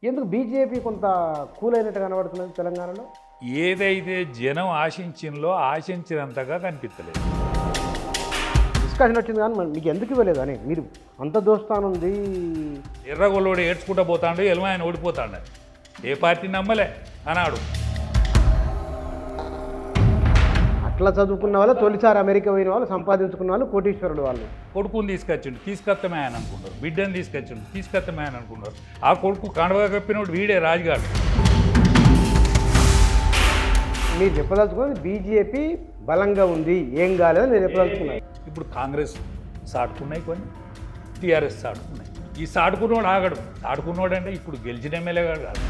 ఎందుకు బీజేపీ కొంత కూల్ అయినట్టు కనబడుతున్నది తెలంగాణలో? ఏదైతే జనం ఆశించిందో ఆశించినంతగా కనిపించలేదు. డిస్కషన్ వచ్చింది కానీ మరి మీకు ఎందుకు ఇవ్వలేదు అని మీరు అంత దోస్తానుంది. ఎర్రగొల్లోడు ఏడ్చుకుంటూ పోతాడు, ఎలమాయన ఓడిపోతాడు. ఏ పార్టీ నమ్మలే అన్నాడు. అట్లా చదువుకున్న వాళ్ళు తొలిసారి అమెరికా పోయిన వాళ్ళు సంపాదించుకున్న వాళ్ళు కోటీశ్వరుడు వాళ్ళు. కొడుకుని తీసుకొచ్చిండు, తీసుకొత్తమే అని అనుకున్నారు. బిడ్డని తీసుకొచ్చిండు, తీసుకొత్తమే అని అనుకున్నారు. ఆ కొడుకు కండవ కప్పినోడు వీడే రాజుగాడు. మీరు చెప్పదలుచుకున్నది బీజేపీ బలంగా ఉంది, ఏం కాలేదని మీరు చెప్పదలుచుకున్నారు. ఇప్పుడు కాంగ్రెస్ సాటుకున్నాయి, కొన్ని టీఆర్ఎస్ సాటుకున్నాయి. ఈ సాటుకున్నోడు ఆగడు. సాటుకున్నోడు అంటే ఇప్పుడు గెలిచిన ఎమ్మెల్యే కాదు.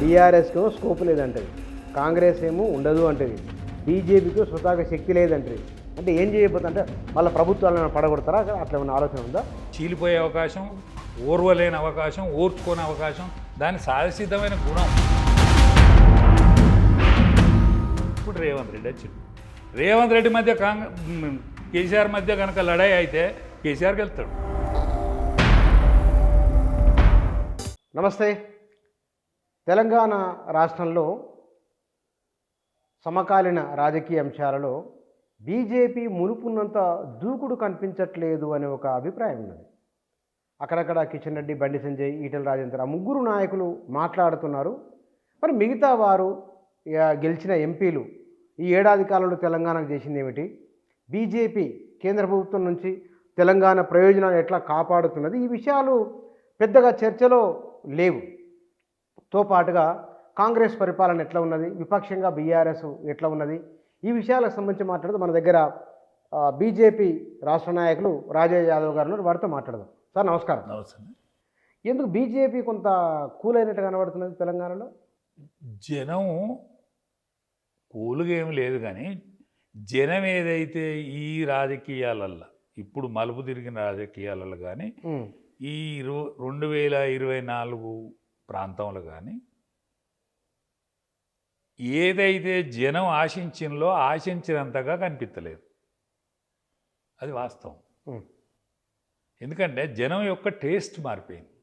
టీఆర్ఎస్కు స్కోప్ లేదంటది, కాంగ్రెస్ ఏమో ఉండదు అంటది, బీజేపీకి స్వతహాగా శక్తి లేదంటది. అంటే ఏం చేయబోతుంది అంటే వాళ్ళ ప్రభుత్వాలను పడగొడతారా? అట్లా ఏమైనా ఆలోచన ఉందా? చీలిపోయే అవకాశం, ఓర్వలేని అవకాశం, ఓర్చుకోని అవకాశం, దాని సహజసిద్ధమైన గుణం. ఇప్పుడు రేవంత్ రెడ్డి వచ్చింది. రేవంత్ రెడ్డి మధ్య కేసీఆర్ మధ్య కనుక లడాయి అయితే కేసీఆర్కి వెళ్తాడు. నమస్తే. తెలంగాణ రాష్ట్రంలో సమకాలీన రాజకీయ అంశాలలో బీజేపీ మునుపున్నంత దూకుడు కనిపించట్లేదు అనే ఒక అభిప్రాయం ఉన్నది. అక్కడక్కడ కిషన్ రెడ్డి, బండి సంజయ్, ఈటెల రాజేందర్, ఆ ముగ్గురు నాయకులు మాట్లాడుతున్నారు. మరి మిగతా వారు గెలిచిన ఎంపీలు ఈ ఏడాది కాలంలో తెలంగాణకు చేసింది ఏమిటి? బీజేపీ కేంద్ర ప్రభుత్వం నుంచి తెలంగాణ ప్రయోజనాలు ఎట్లా కాపాడుతున్నది? ఈ విషయాలు పెద్దగా చర్చలో లేవు. తో పాటుగా కాంగ్రెస్ పరిపాలన ఎట్లా ఉన్నది, విపక్షంగా బీఆర్ఎస్ ఎట్లా ఉన్నది, ఈ విషయాలకు సంబంధించి మాట్లాడుతూ మన దగ్గర బీజేపీ రాష్ట్ర నాయకులు రాజయ్య యాదవ్ గారు ఉన్నారు. వారితో మాట్లాడదాం. సార్ నమస్కారం. నమస్తే. ఎందుకు బీజేపీ కొంత కూల్ అయినట్టు కనబడుతున్నది తెలంగాణలో? జనం కూలుగా ఏమి లేదు, కానీ జనం ఏదైతే ఈ రాజకీయాలల్లో ఇప్పుడు మలుపు తిరిగిన రాజకీయాలలో కానీ ఈ 2024 ప్రాంతంలో కానీ ఏదైతే జనం ఆశించిందో ఆశించినంతగా కనిపించలేదు. అది వాస్తవం. ఎందుకంటే జనం యొక్క టేస్ట్ మారిపోయింది.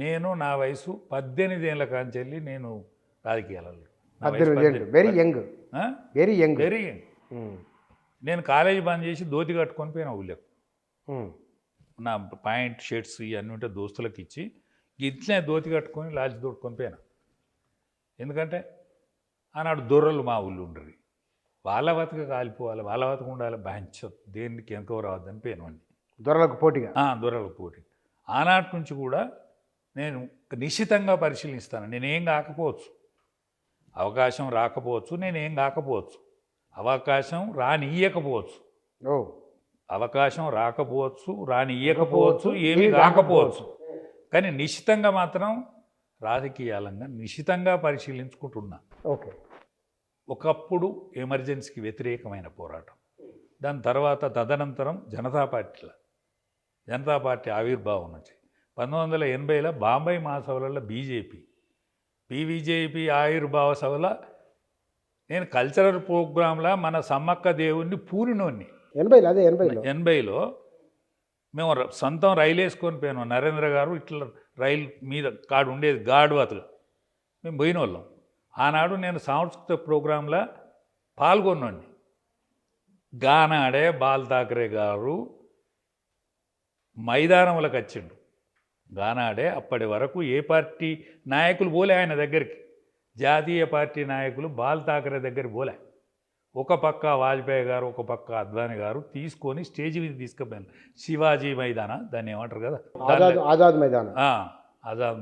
నేను నా వయసు 18 ఏళ్ళ కాంచెల్లి నేను రాజకీయాలలో. Very young. Very young. Very young. నేను కాలేజీ బంద్ చేసి ధోతి కట్టుకొని పోయినా ఊళ్ళకు. నా ప్యాంట్ షర్ట్స్ ఇవన్నీ ఉంటే దోస్తులకు ఇచ్చి ఇట్లనే ధోతి కట్టుకొని లాల్చి దొట్టుకొని పోయినా. ఎందుకంటే ఆనాడు దొర్రలు మా ఊళ్ళు ఉండరు. వాళ్ళ బతుక కాలిపోవాలి, వాళ్ళ బతుకు ఉండాలి, బ్యాంచ్ దేనికి వెనక రావద్దని పోయినవాడిని. దొరలకు పోటీగా. దొరలకు పోటీ. ఆనాటి నుంచి కూడా నేను నిశ్చితంగా పరిశీలిస్తాను. నేనేం కాకపోవచ్చు, అవకాశం రాకపోవచ్చు, నేనేం కాకపోవచ్చు, అవకాశం రానియ్యకపోవచ్చు, అవకాశం రాకపోవచ్చు, రానియ్యకపోవచ్చు, ఏమీ కాకపోవచ్చు, కానీ నిశ్చితంగా మాత్రం రాజకీయాలంగా నిశ్చితంగా పరిశీలించుకుంటున్నా. ఓకే. ఒకప్పుడు ఎమర్జెన్సీకి వ్యతిరేకమైన పోరాటం, దాని తర్వాత తదనంతరం జనతా పార్టీ ఆవిర్భావం నుంచి 1980లో బాంబే మహాసభలలో బీజేపీ ఆవిర్భావ సభలో నేను కల్చరల్ ప్రోగ్రాంలో మన సమ్మక్క దేవుణ్ణి పూరినోన్ని 80లో మేము సొంతం రైలు వేసుకొని పోయినాం. నరేంద్ర గారు ఇట్లా రైలు మీద కాడు ఉండేది, గాడు అతను మేము పోయిన వాళ్ళం. ఆనాడు నేను సాంస్కృతిక ప్రోగ్రాంలో పాల్గొన్నాండి. గానాడే బాల్ ఠాకరే గారు మైదానంలోకి వచ్చిండు. గానాడే అప్పటి వరకు ఏ పార్టీ నాయకులు పోలే ఆయన దగ్గరికి. జాతీయ పార్టీ నాయకులు బాల్ ఠాకరే దగ్గరికి పోలే. ఒక పక్క వాజ్పేయి గారు, ఒక పక్క అద్వానీ గారు తీసుకొని స్టేజ్ మీద తీసుకుపోయాను. శివాజీ మైదాన, దాన్ని ఏమంటారు కదా, ఆజాద్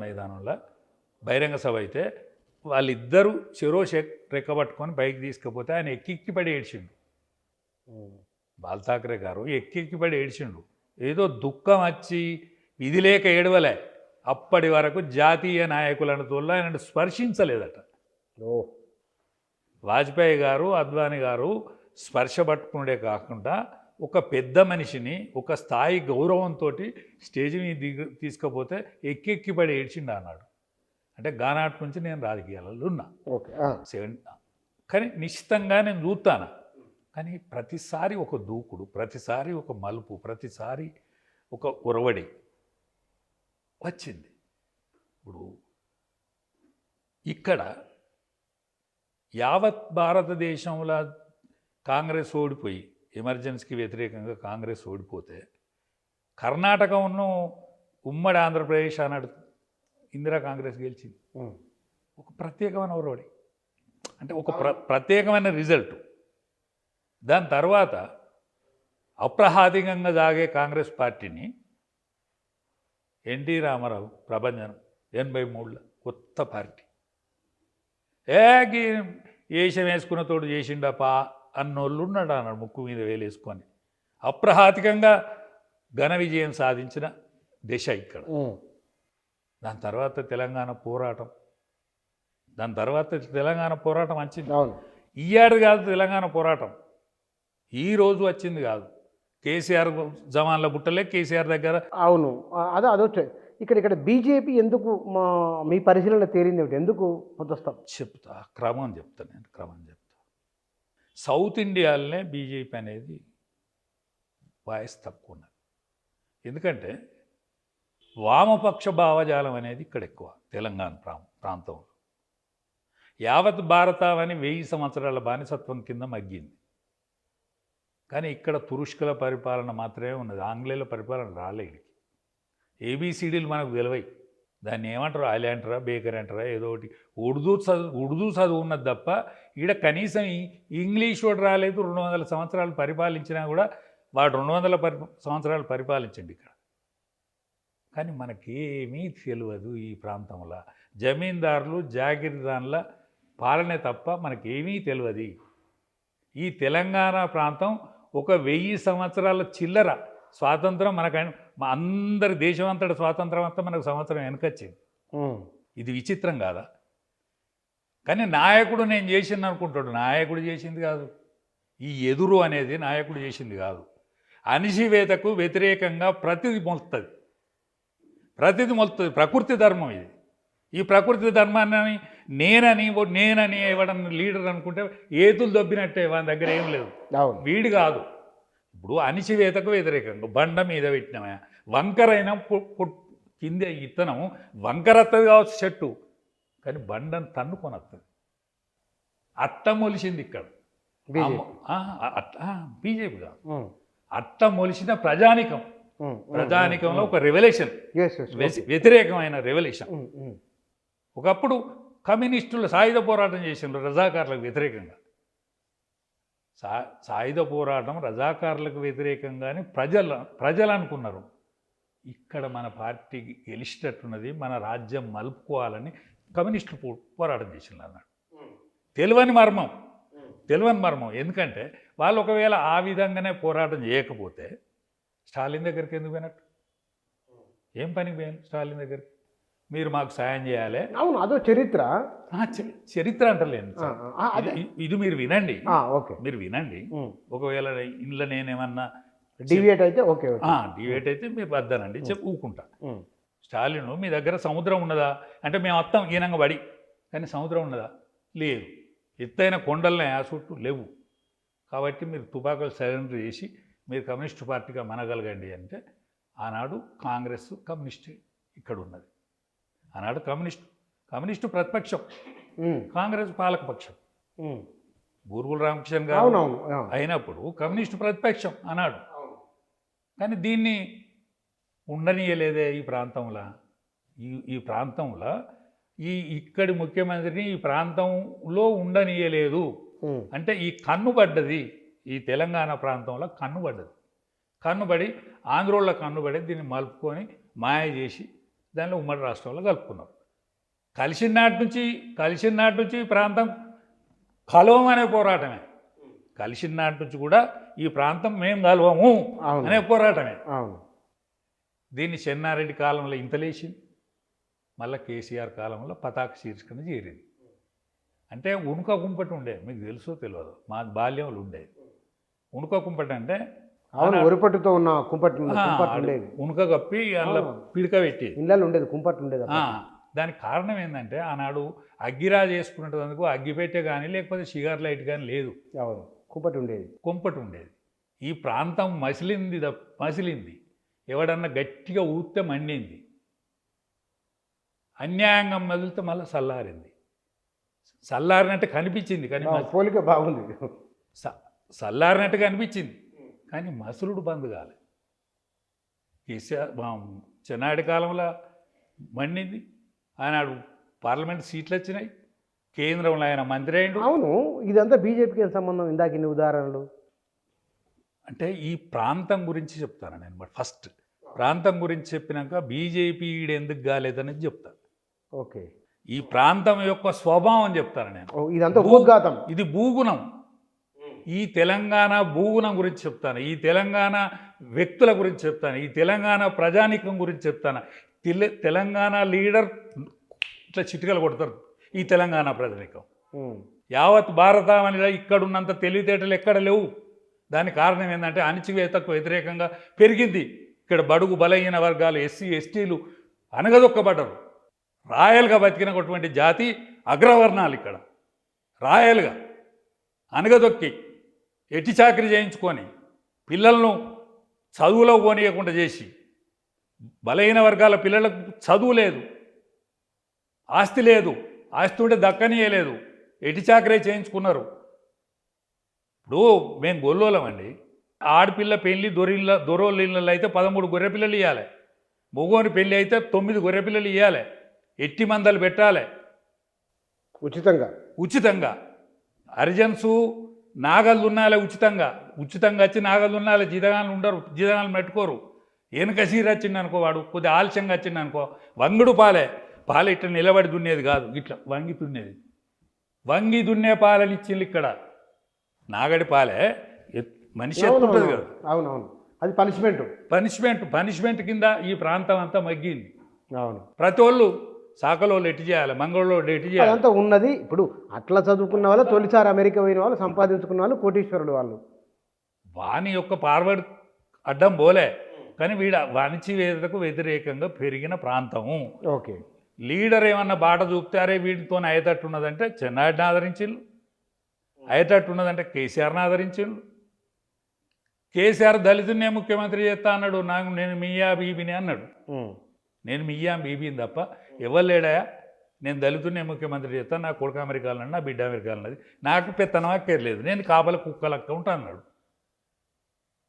మైదానంలో బహిరంగ సభ అయితే వాళ్ళిద్దరూ చెరో రెక్కబట్టుకొని బైక్ తీసుకుపోతే ఆయన ఎక్కి పడి ఏడ్చిండు. బాల్ ఠాకరే గారు ఎక్కి పడి ఏడ్చిండు. ఏదో దుఃఖం వచ్చి ఇది లేక ఏడవలే. అప్పటి వరకు జాతీయ నాయకులను తోళ్ళ ఆయన స్పర్శించలేదట. వాజ్పేయి గారు, అద్వానీ గారు స్పర్శ పట్టుకునే కాకుండా ఒక పెద్ద మనిషిని ఒక స్థాయి గౌరవంతో స్టేజ్ మీద తీసుకపోతే ఎక్కి పడి ఏడ్చిండు అన్నాడు. అంటే గానాటి నుంచి నేను రాజకీయాలలో ఉన్నా. కానీ నిశ్చితంగా నేను చూస్తాను. కానీ ప్రతిసారి ఒక దూకుడు, ప్రతిసారి ఒక మలుపు, ప్రతిసారి ఒక ఉరవడి వచ్చింది. ఇప్పుడు ఇక్కడ యావత్ భారతదేశంలో కాంగ్రెస్ ఓడిపోయి ఎమర్జెన్సీకి వ్యతిరేకంగా కాంగ్రెస్ ఓడిపోతే కర్ణాటక ఉన్న ఉమ్మడి ఆంధ్రప్రదేశ్ అన్నాడు ఇందిరా కాంగ్రెస్ గెలిచింది. ఒక ప్రత్యేకమైన ఒరవడి, అంటే ఒక ప్రత్యేకమైన రిజల్ట్. దాని తర్వాత అప్రహాదికంగా సాగే కాంగ్రెస్ పార్టీని ఎన్టీ రామారావు ప్రభంజనం 83లో కొత్త పార్టీ ఏషం వేసుకున్న తోడు చేసిండపా అన్నోళ్ళు ఉన్నాడు అన్నాడు ముక్కు మీద వేలేసుకొని. అప్రహాతికంగా ఘన విజయం సాధించిన దశ ఇక్కడ. దాని తర్వాత తెలంగాణ పోరాటం వచ్చింది. ఈ ఏడు కాదు తెలంగాణ పోరాటం, ఈ రోజు వచ్చింది కాదు. కేసీఆర్ జమాన్ల బుట్టలే కేసీఆర్ దగ్గర. అవును, అదొచ్చే. ఇక్కడ బీజేపీ ఎందుకు మీ పరిశీలన తేలింది ఏమిటి? ఎందుకు పొందొస్తాం చెప్తా, క్రమం చెప్తా. సౌత్ ఇండియాలోనే బీజేపీ అనేది వాయిస్ తక్కువ ఉన్నది. ఎందుకంటే వామపక్ష భావజాలం అనేది ఇక్కడ ఎక్కువ. తెలంగాణ ప్రాంతంలో యావత్ భారతావని 1000 సంవత్సరాల బానిసత్వం కింద మగ్గింది. కానీ ఇక్కడ తురుష్కుల పరిపాలన మాత్రమే ఉన్నది, ఆంగ్లేయుల పరిపాలన రాలేదు. ఏబిసిడీలు మనకు తెలివై, దాన్ని ఏమంటారు, ఆయిల్ అంటారా, బేకర్ అంటారా, ఏదో ఒకటి. ఉర్దూ చదువు ఉన్నది తప్ప ఈడ కనీసం ఇంగ్లీష్ వాడు రాలేదు. 200 సంవత్సరాలు పరిపాలించినా కూడా వాడు 200 సంవత్సరాలు పరిపాలించండి ఇక్కడ. కానీ మనకేమీ తెలియదు ఈ ప్రాంతంలో. జమీందారులు జాగీర్దారుల పాలనే తప్ప మనకేమీ తెలియదు. ఈ తెలంగాణ ప్రాంతం ఒక 1000 సంవత్సరాల చిల్లర స్వాతంత్రం మనకు, అందరి దేశం అంతటి స్వాతంత్రం అంతా మనకు సంవత్సరం వెనకొచ్చింది. ఇది విచిత్రం కాదా? కానీ నాయకుడు నేను చేసింది అనుకుంటాడు. నాయకుడు చేసింది కాదు, ఈ ఎదురు అనేది నాయకుడు చేసింది కాదు. అణిచివేతకు వ్యతిరేకంగా ప్రతిది మొలుతుంది. ప్రకృతి ధర్మం ఇది. ఈ ప్రకృతి ధర్మాన్ని నేనని ఎవడన్నా లీడర్ అనుకుంటే ఏతులు దొబ్బినట్టే, వాని దగ్గర ఏం లేదు. వీడు కాదు. ఇప్పుడు అణిచివేతకు వ్యతిరేకంగా బండ మీద పెట్టినమే, వంకరైనా కింద ఇత్తనం వంకరత్తది కావచ్చు చెట్టు, కానీ బండను తన్నుకొని వస్తుంది. అట్ట మొలిసింది ఇక్కడ బీజేపీ కాదు, అట్ట మొలిసిన ప్రజానికంలో ఒక రెవల్యూషన్, వ్యతిరేకమైన రెవల్యూషన్. ఒకప్పుడు కమ్యూనిస్టులు సాయుధ పోరాటం చేసిండ్రు రజాకార్లకు వ్యతిరేకంగా. సాయుధ పోరాటం రజాకార్లకు వ్యతిరేకంగానే ప్రజలు అనుకున్నారు. ఇక్కడ మన పార్టీకి గెలిచేటట్టున్నది, మన రాజ్యం మలుపుకోవాలని కమ్యూనిస్టులు పోరాటం చేసిండ్రు అన్నాడు. తెలియని మర్మం. ఎందుకంటే వాళ్ళు ఒకవేళ ఆ విధంగానే పోరాటం చేయకపోతే స్టాలిన్ దగ్గరికి ఎందుకు పోయినట్టు? ఏం పనికి పోయాను స్టాలిన్ దగ్గరికి? మీరు మాకు సాయం చేయాలి. అవును, అదో చరిత్ర అంటలేను. ఇది మీరు వినండి, ఒకవేళ ఇంట్లో నేనేమన్నా డివియేట్ అయితే మీరు వద్దనండి చెప్పి ఊకుంటా. స్టాలిన్ మీ దగ్గర సముద్రం ఉన్నదా అంటే మేము వస్తాం ఈనంగా పడి, కానీ సముద్రం ఉన్నదా? లేదు. ఎత్తైన కొండలనే ఆ చుట్టూ లేవు. కాబట్టి మీరు తుపాకులు సరెండర్ చేసి మీరు కమ్యూనిస్టు పార్టీగా మనగలగండి అంటే, ఆనాడు కాంగ్రెస్ కమ్యూనిస్ట్ ఇక్కడ ఉన్నది. ఆనాడు కమ్యూనిస్టు ప్రతిపక్షం, కాంగ్రెస్ పాలకపక్షం. బూరుగుల రామకృష్ణ గారు అయినప్పుడు కమ్యూనిస్టు ప్రతిపక్షం అన్నాడు. కానీ దీన్ని ఉండనీయలేదే ఈ ప్రాంతంలో. ఈ ప్రాంతంలో ఇక్కడి ముఖ్యమంత్రిని ఈ ప్రాంతంలో ఉండనీయలేదు. అంటే ఈ కన్నుబడ్డది, ఈ తెలంగాణ ప్రాంతంలో కన్నుబడి ఆంధ్రోళ్ళ కన్నుబడి దీన్ని మలుపుకొని మాయ చేసి దానిలో ఉమ్మడి రాష్ట్రంలో కలుపుకున్నారు. కలిసిన నాటి నుంచి ఈ ప్రాంతం కలవమనే పోరాటమే. కలిసిన నాటి నుంచి కూడా ఈ ప్రాంతం మేము కలవము అనే పోరాటమే. దీన్ని చెన్నారెడ్డి కాలంలో ఇంతలేసింది, మళ్ళీ కేసీఆర్ కాలంలో పతాక శీర్షికన చేరింది. అంటే ఉనుక కుంపటి ఉండేది, మీకు తెలుసో తెలియదు, మా బాల్యంలో ఉండేది ఉనుక కుంపటి. అంటే ఒరిపట్టుతో ఉన్న కుంపటి ఉనుక కప్పి అందులో పిడక పెట్టి ఇళ్ళలో ఉండేది, కుంపటి ఉండేది. దానికి కారణం ఏంటంటే ఆనాడు అగ్గిరాజు వేసుకునేందుకు అగ్గిపెట్టె కానీ లేకపోతే షిగర్ లైట్ కానీ లేదు, కుంపటి ఉండేది. ఈ ప్రాంతం మసిలింది, ఎవడన్నా గట్టిగా ఊస్తే మండింది. అన్యాయంగా మొదలితే మళ్ళీ చల్లారింది. చల్లారినట్టు కనిపించింది కానీ పోలిక బాగుంది. చల్లారినట్టుగా అనిపించింది కానీ మసులుడు బంద్ కాలే. కేసీఆర్ చిన్నాడి కాలంలో మండింది, ఆనాడు పార్లమెంట్ సీట్లు వచ్చినాయి, కేంద్రంలో ఆయన మంత్రి అయ్యిండు. అవును, ఇదంతా బీజేపీకి ఏం సంబంధం? ఇందాక ఇన్ని ఉదాహరణలు. అంటే ఈ ప్రాంతం గురించి చెప్తాను నేను. ఫస్ట్ ప్రాంతం గురించి చెప్పినాక బీజేపీ ఈడు ఎందుకు కాలేదనేది చెప్తాను. ఓకే, ఈ ప్రాంతం యొక్క స్వభావం చెప్తాను నేను. ఇదంతా భూఘాతం, ఇది భూగుణం. ఈ తెలంగాణ భూగుణం గురించి చెప్తాను, ఈ తెలంగాణ వ్యక్తుల గురించి చెప్తాను, ఈ తెలంగాణ ప్రజానీకం గురించి చెప్తాను. తెలంగాణ లీడర్ ఇట్లా చిటికలు కొడతారు ఈ తెలంగాణ ప్రజానీకం. యావత్ భారతావనిలో ఇక్కడున్నంత తెలివితేటలు ఎక్కడ లేవు. దానికి కారణం ఏంటంటే అణచివేతకు వ్యతిరేకంగా పెరిగింది. ఇక్కడ బడుగు బలహీన వర్గాలు, ఎస్సీ ఎస్టీలు అనగదొక్కబడ్డరు. రాయల్గా బతికినటువంటి జాతి అగ్రవర్ణాలు ఇక్కడ రాయల్గా అనగదొక్కి ఎట్టి చాకరీ చేయించుకొని పిల్లలను చదువులో పోనీయకుండా చేసి, బలహీన వర్గాల పిల్లలకు చదువు లేదు, ఆస్తి లేదు, ఆస్తి ఉంటే దక్కనీయలేదు, ఎట్టి చాకరీ చేయించుకున్నారు. ఇప్పుడు మేము గొల్లోలమండి. ఆడపిల్ల పెళ్ళి దొరోళ్ళ ఇళ్ళల్లో అయితే 13 గొర్రెపిల్లలు ఇవ్వాలి, మగోని పెళ్ళి అయితే 9 గొర్రెపిల్లలు ఇవ్వాలి, ఎట్టి మందలు పెట్టాలి ఉచితంగా. హరిజన్సు నాగలు దున్నాలి ఉచితంగా వచ్చి నాగలు దున్నాలి. జీతగాళ్ళు ఉండరు, జీతగాళ్ళు పెట్టుకోరు. వెనుక సీర వచ్చింది అనుకో, వాడు కొద్దిగా ఆలస్యంగా వచ్చింది అనుకో, వంగుడు పాలే ఇట్లా నిలబడి దున్నేది కాదు, ఇట్లా వంగి దున్నేది. వంగి దున్నే పాలని ఇచ్చింది ఇక్కడ. నాగడి పాలే మనిషి ఎత్తుంటుంది కదా. అవునవును, అది పనిష్మెంట్ కింద ఈ ప్రాంతం అంతా మగ్గింది. అవును, ప్రతి వాళ్ళు శాఖలో ఎట్టి చేయాలి, మంగళలో ఎట్టి చేయాలి, అంతా ఉన్నది. ఇప్పుడు అట్లా చదువుకున్న వాళ్ళు, తొలిసారి అమెరికా పోయిన వాళ్ళు, సంపాదించుకున్న వాళ్ళు, కోటీశ్వరుడు వాళ్ళు. వాని యొక్క ఫార్వర్డ్ అడ్డం పోలే, కానీ వీడ అణచివేతకు వ్యతిరేకంగా పెరిగిన ప్రాంతము. ఓకే, లీడర్ ఏమన్నా బాట చూపుతారే వీటితో అయ్యేటట్టు ఉన్నదంటే చెన్నాడిని ఆదరించిండు, అయ్యేటట్టు ఉన్నదంటే కేసీఆర్ని ఆదరించిండు. కేసీఆర్ దళితున్నే ముఖ్యమంత్రి చేస్తా అన్నాడు. నేను మియా బీబీని అన్నాడు. నేను మియా బీబీని తప్ప ఎవరు లేడాయా, నేను దళితున్నే ముఖ్యమంత్రి చేస్తాను, నా కొడుకు అమెరికాలో అన్నాడు, నా బిడ్డ అమెరికాలో అన్నది, నాకు పెత్తనం అక్కర్లేదు, నేను కాపల కుక్కలక్క ఉంటా అన్నాడు.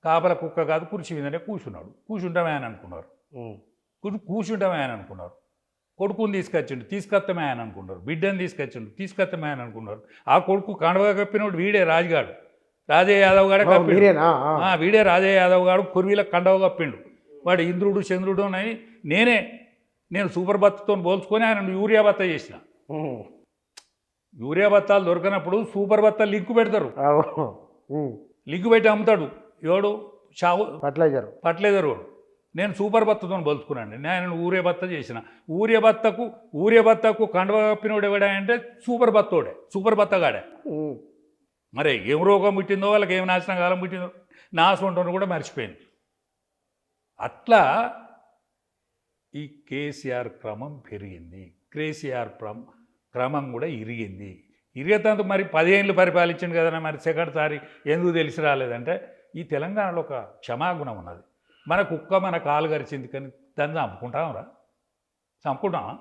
కాపల కుక్క కాదు, కుర్చీ మీదనే కూర్చుంటామే అని అనుకున్నారు. కూర్చుంటామే అని అనుకున్నారు. కొడుకుని తీసుకొస్తామే అని అనుకున్నారు. బిడ్డని తీసుకొస్తామే అని అనుకున్నారు. ఆ కొడుకు కండవగా కప్పినోడు వీడే రాజుగాడు, రాజయ్య యాదవ్ గాడే కప్పిండు. వీడే రాజయ్య యాదవ్ గాడు కుర్వీలకు కండవ కప్పిండు. వాడు ఇంద్రుడు చంద్రుడు అని నేను సూపర్ బత్తతో పోల్చుకొని ఆయన యూరియా బత్త చేసిన. యూరియా బత్తాలు దొరకనప్పుడు సూపర్ బత్త లింకు పెడతారు, లింకు పెట్టి అమ్ముతాడు. ఎవడు ఫర్టిలైజర్ వాడు. నేను సూపర్ బత్తతో పోల్చుకున్నాను. నేను ఊరియా బత్త చేసిన. ఊరియా బత్తకు కండవ కప్పినోడు ఎవడంటే సూపర్ బత్తగాడే. మరి ఏం రోగం పుట్టిందో, వాళ్ళకి ఏం నాశనం కాలం పుట్టిందో, నాశనం ఉంటుంది కూడా మర్చిపోయింది. అట్లా ఈ కేసీఆర్ క్రమం పెరిగింది, కేసీఆర్ క్రమం కూడా ఇరిగింది. ఇరిగేందుకు మరి 10 ఏళ్ళు పరిపాలించింది కదా, మరి సెకండ్సారి ఎందుకు తెలిసి రాలేదంటే ఈ తెలంగాణలో ఒక క్షమాగుణం ఉన్నది. మన కుక్క మన కాలు గరిచింది కానీ దాన్ని చంపుకుంటామా?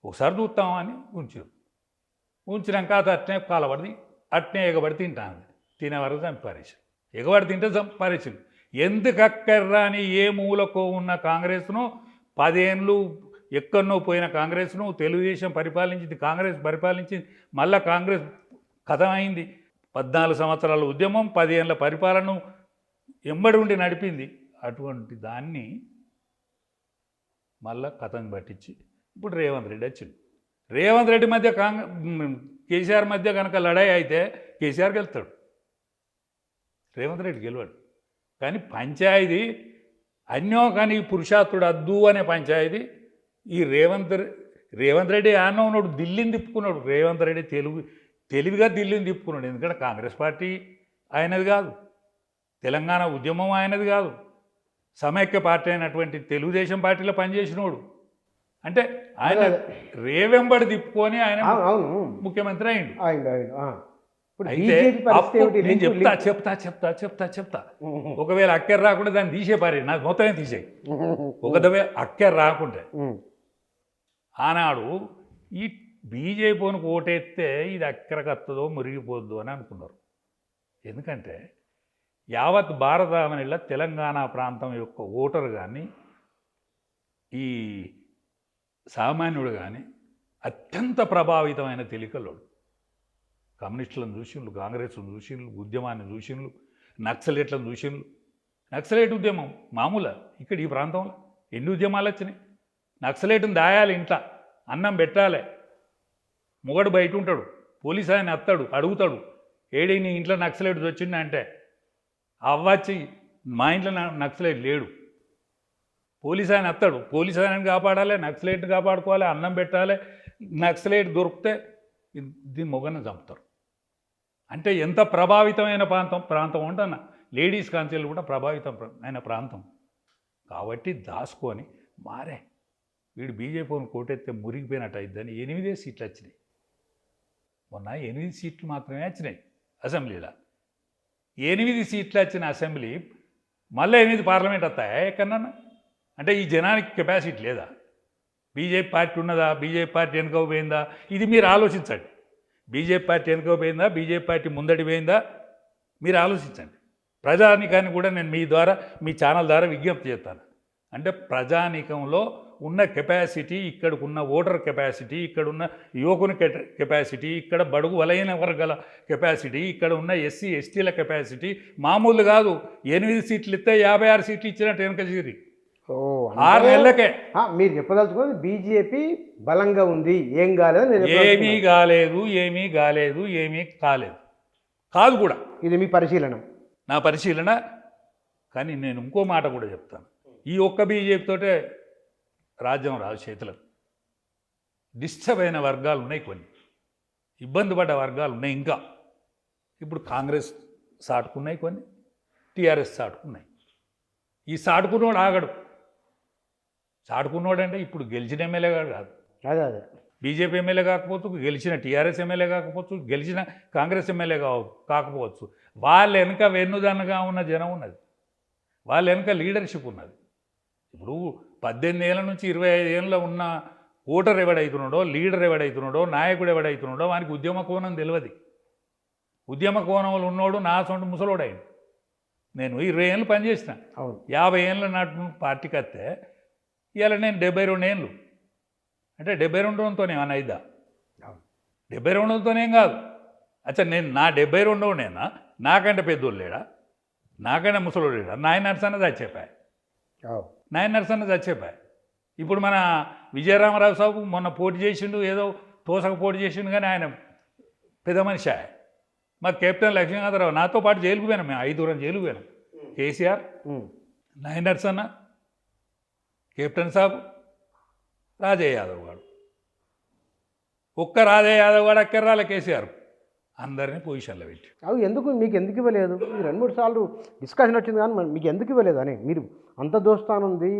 ఒకసారి చూస్తామా అని ఉంచినాక అది అట్నే కాలబడి అట్నే ఎగబడి తింటాను. తినే వరకు చంపారేసి, ఎగబడి తింటే చంపారేసింది. ఎందుకు అక్కర్రా అని ఏ మూలకో ఉన్న కాంగ్రెస్ను 10 ఏళ్ళు ఎక్కడనో పోయిన కాంగ్రెస్ను తెలుగుదేశం పరిపాలించింది. మళ్ళా కాంగ్రెస్ కథమైంది. 14 సంవత్సరాల ఉద్యమం, 10 ఏళ్ళ పరిపాలన ఎంబడి ఉండి నడిపింది. అటువంటి దాన్ని మళ్ళా కథను పట్టించి ఇప్పుడు రేవంత్ రెడ్డి వచ్చింది. రేవంత్ రెడ్డి మధ్య కేసీఆర్ మధ్య కనుక లడాయి అయితే కేసీఆర్ గెలుస్తాడు, రేవంత్ రెడ్డి గెలవాడు. కానీ పంచాయతీ అన్యోకాని పురుషాత్తుడు అద్దు అనే పంచాయతీ ఈ రేవంత్ రెడ్డి ఆన్న ఉన్నాడు, ఢిల్లీని తిప్పుకున్నాడు. రేవంత్ రెడ్డి తెలివిగా ఢిల్లీని తిప్పుకున్నాడు. ఎందుకంటే కాంగ్రెస్ పార్టీ ఆయనది కాదు, తెలంగాణ ఉద్యమం ఆయనది కాదు, సమైక్య పార్టీ అయినటువంటి తెలుగుదేశం పార్టీలో పనిచేసినోడు. అంటే ఆయన రేవెంబడి తిప్పుకొని ఆయన ముఖ్యమంత్రి అయిండు. అయితే నేను చెప్తా ఒకవేళ అక్కెర రాకుండా దాన్ని తీసే పారే, నాకు మొత్తమే తీసేయి. ఒకవేళ అక్కెర రాకుంటే ఆనాడు ఈ బీజేపీకి ఓటేస్తే ఇది ఎక్కడికత్తదో మురిగిపోద్దు అని అనుకున్నారు. ఎందుకంటే యావత్ భారతావనిలో తెలంగాణ ప్రాంతం యొక్క ఓటరు కానీ ఈ సామాన్యుడు కానీ అత్యంత ప్రభావితమైన తెలికలోడు. కమ్యూనిస్టులను చూసిండ్రు, కాంగ్రెస్ను చూసిండ్రు, ఉద్యమాన్ని చూసిండ్రు, నక్సలేట్లను చూసిండ్రు. నక్సలేట్ ఉద్యమం మామూలు ఇక్కడ ఈ ప్రాంతంలో ఎన్ని ఉద్యమాలు వచ్చినాయి. నక్సలేట్ని దాయాలి, ఇంట్లో అన్నం పెట్టాలి, మొగడు బయట ఉంటాడు, పోలీసు ఆయన అత్తాడు, అడుగుతాడు, ఏడి నీ ఇంట్లో నక్సలేట్ వచ్చింది అంటే అవ్వచ్చి మా ఇంట్లో నక్సలేట్ లేడు, పోలీసు ఆయన అత్తాడు, పోలీసు ఆయనని కాపాడాలి, నక్సలేట్ని కాపాడుకోవాలి, అన్నం పెట్టాలి. నక్సలేట్ దొరికితే దీని మొగను చంపుతారు. అంటే ఎంత ప్రభావితమైన ప్రాంతం ఉంటన్న లేడీస్ కాన్సెల్ కూడా ప్రభావితమైన ప్రాంతం కాబట్టి దాచుకొని మారే వీడు బీజేపీని కోటెత్తే మురిగిపోయినట్టు అయిద్దని 8 సీట్లు వచ్చినాయి. మొన్న 8 సీట్లు మాత్రమే వచ్చినాయి అసెంబ్లీలో. 8 సీట్లు వచ్చిన అసెంబ్లీ మళ్ళీ 8 పార్లమెంట్ వస్తాయా ఎక్కడన్నా? అంటే ఈ జనానికి కెపాసిటీ లేదా? బీజేపీ పార్టీ ఉన్నదా? బీజేపీ పార్టీ వెనుకపోయిందా? ఇది మీరు ఆలోచించండి. బీజేపీ పార్టీ వెనుకపోయిందా? బీజేపీ పార్టీ ముందడి పోయిందా? మీరు ఆలోచించండి. ప్రజానీకాన్ని కూడా నేను మీ ద్వారా, మీ ఛానల్ ద్వారా విజ్ఞప్తి చేస్తాను. అంటే ప్రజానీకంలో ఉన్న కెపాసిటీ, ఇక్కడికున్న ఓటర్ కెపాసిటీ, ఇక్కడున్న యువకుని కెపాసిటీ, ఇక్కడ బడుగు వలైన వర్గాల కెపాసిటీ, ఇక్కడ ఉన్న ఎస్సీ ఎస్టీల కెపాసిటీ మామూలు కాదు. 8 సీట్లు ఇస్తే 56 సీట్లు ఇచ్చినట్టు వెనకజీరి 6 నెలలకే. మీరు చెప్పదలుచుకున్నది బీజేపీ బలంగా ఉంది, ఏం కాలేదు, ఏమీ కాలేదు, ఏమీ కాలేదు, ఏమీ కాలేదు కాదు కూడా. ఇది మీ పరిశీలన? నా పరిశీలన. కానీ నేను ఇంకో మాట కూడా చెప్తాను. ఈ ఒక్క బీజేపీతోటే రాజ్యం రాదు చేతులకు. డిస్టర్బ్ అయిన వర్గాలు ఉన్నాయి, కొన్ని ఇబ్బంది పడ్డ వర్గాలు ఉన్నాయి. ఇంకా ఇప్పుడు కాంగ్రెస్ సాటుకున్నాయి, కొన్ని టీఆర్ఎస్ సాటుకున్నాయి. ఈ సాటుకున్నోడు ఆగడు. సాటుకున్నోడు అంటే ఇప్పుడు గెలిచిన ఎమ్మెల్యే కాదు, అదే బీజేపీ ఎమ్మెల్యే కాకపోవచ్చు, గెలిచిన టీఆర్ఎస్ ఎమ్మెల్యే కాకపోవచ్చు, గెలిచిన కాంగ్రెస్ ఎమ్మెల్యే కాకపోవచ్చు. వాళ్ళ వెనుక వెన్నుదన్నగా ఉన్న జనం ఉన్నది, వాళ్ళ వెనుక లీడర్షిప్ ఉన్నది. ఇప్పుడు 18 ఏళ్ళ నుంచి 25 ఏళ్ళ ఉన్న ఓటర్ ఎవడవుతున్నాడో, లీడర్ ఎవడవుతున్నాడో, నాయకుడు ఎవడవుతున్నాడో వానికి ఉద్యమ కోణం తెలియదు. ఉద్యమ కోణంలో ఉన్నోడు నా సొంత ముసలోడైంది. నేను 20 ఏళ్ళు పనిచేసిన, 50 ఏళ్ళ నాటి పార్టీకి వస్తే ఇవాళ నేను 72 ఏళ్ళు. అంటే 72తోనే ఏమన్నా అయిద్దా? 72తోనేం కాదు. అచ్చా నేను నా 72నేనా? నాకంటే పెద్దోళ్ళు లేడా? నాకంటే ముసలోడు లేడా? నాయన నరసన్న చచ్చిపోయా, నాయన నరసన్న చచ్చిపోయా. ఇప్పుడు మన విజయరామరావు సాబు మొన్న పోటీ చేసిండు, ఏదో తోసక పోటీ చేసిండు, కానీ ఆయన పెద్ద మనిషి. మా కెప్టెన్ లక్ష్మీకాంతరావు నాతో పాటు జైలుకు పోయినాం, మేము 5 జైలుకు పోయినాం. కేసీఆర్, నాయన నరసన్న, కెప్టెన్ సాబు, రాజయ్య యాదవ్ గారు. ఒక్క రాజయ్య యాదవ్ గారు అక్కర్రాలే కేసీఆర్ అందరినీ పొజిషన్లో పెట్టి. అవి ఎందుకు మీకు ఎందుకు ఇవ్వలేదు? 2-3 సార్లు డిస్కషన్ వచ్చింది, కానీ మీకు ఎందుకు ఇవ్వలేదు అని? మీరు అంత దోస్తానుంది.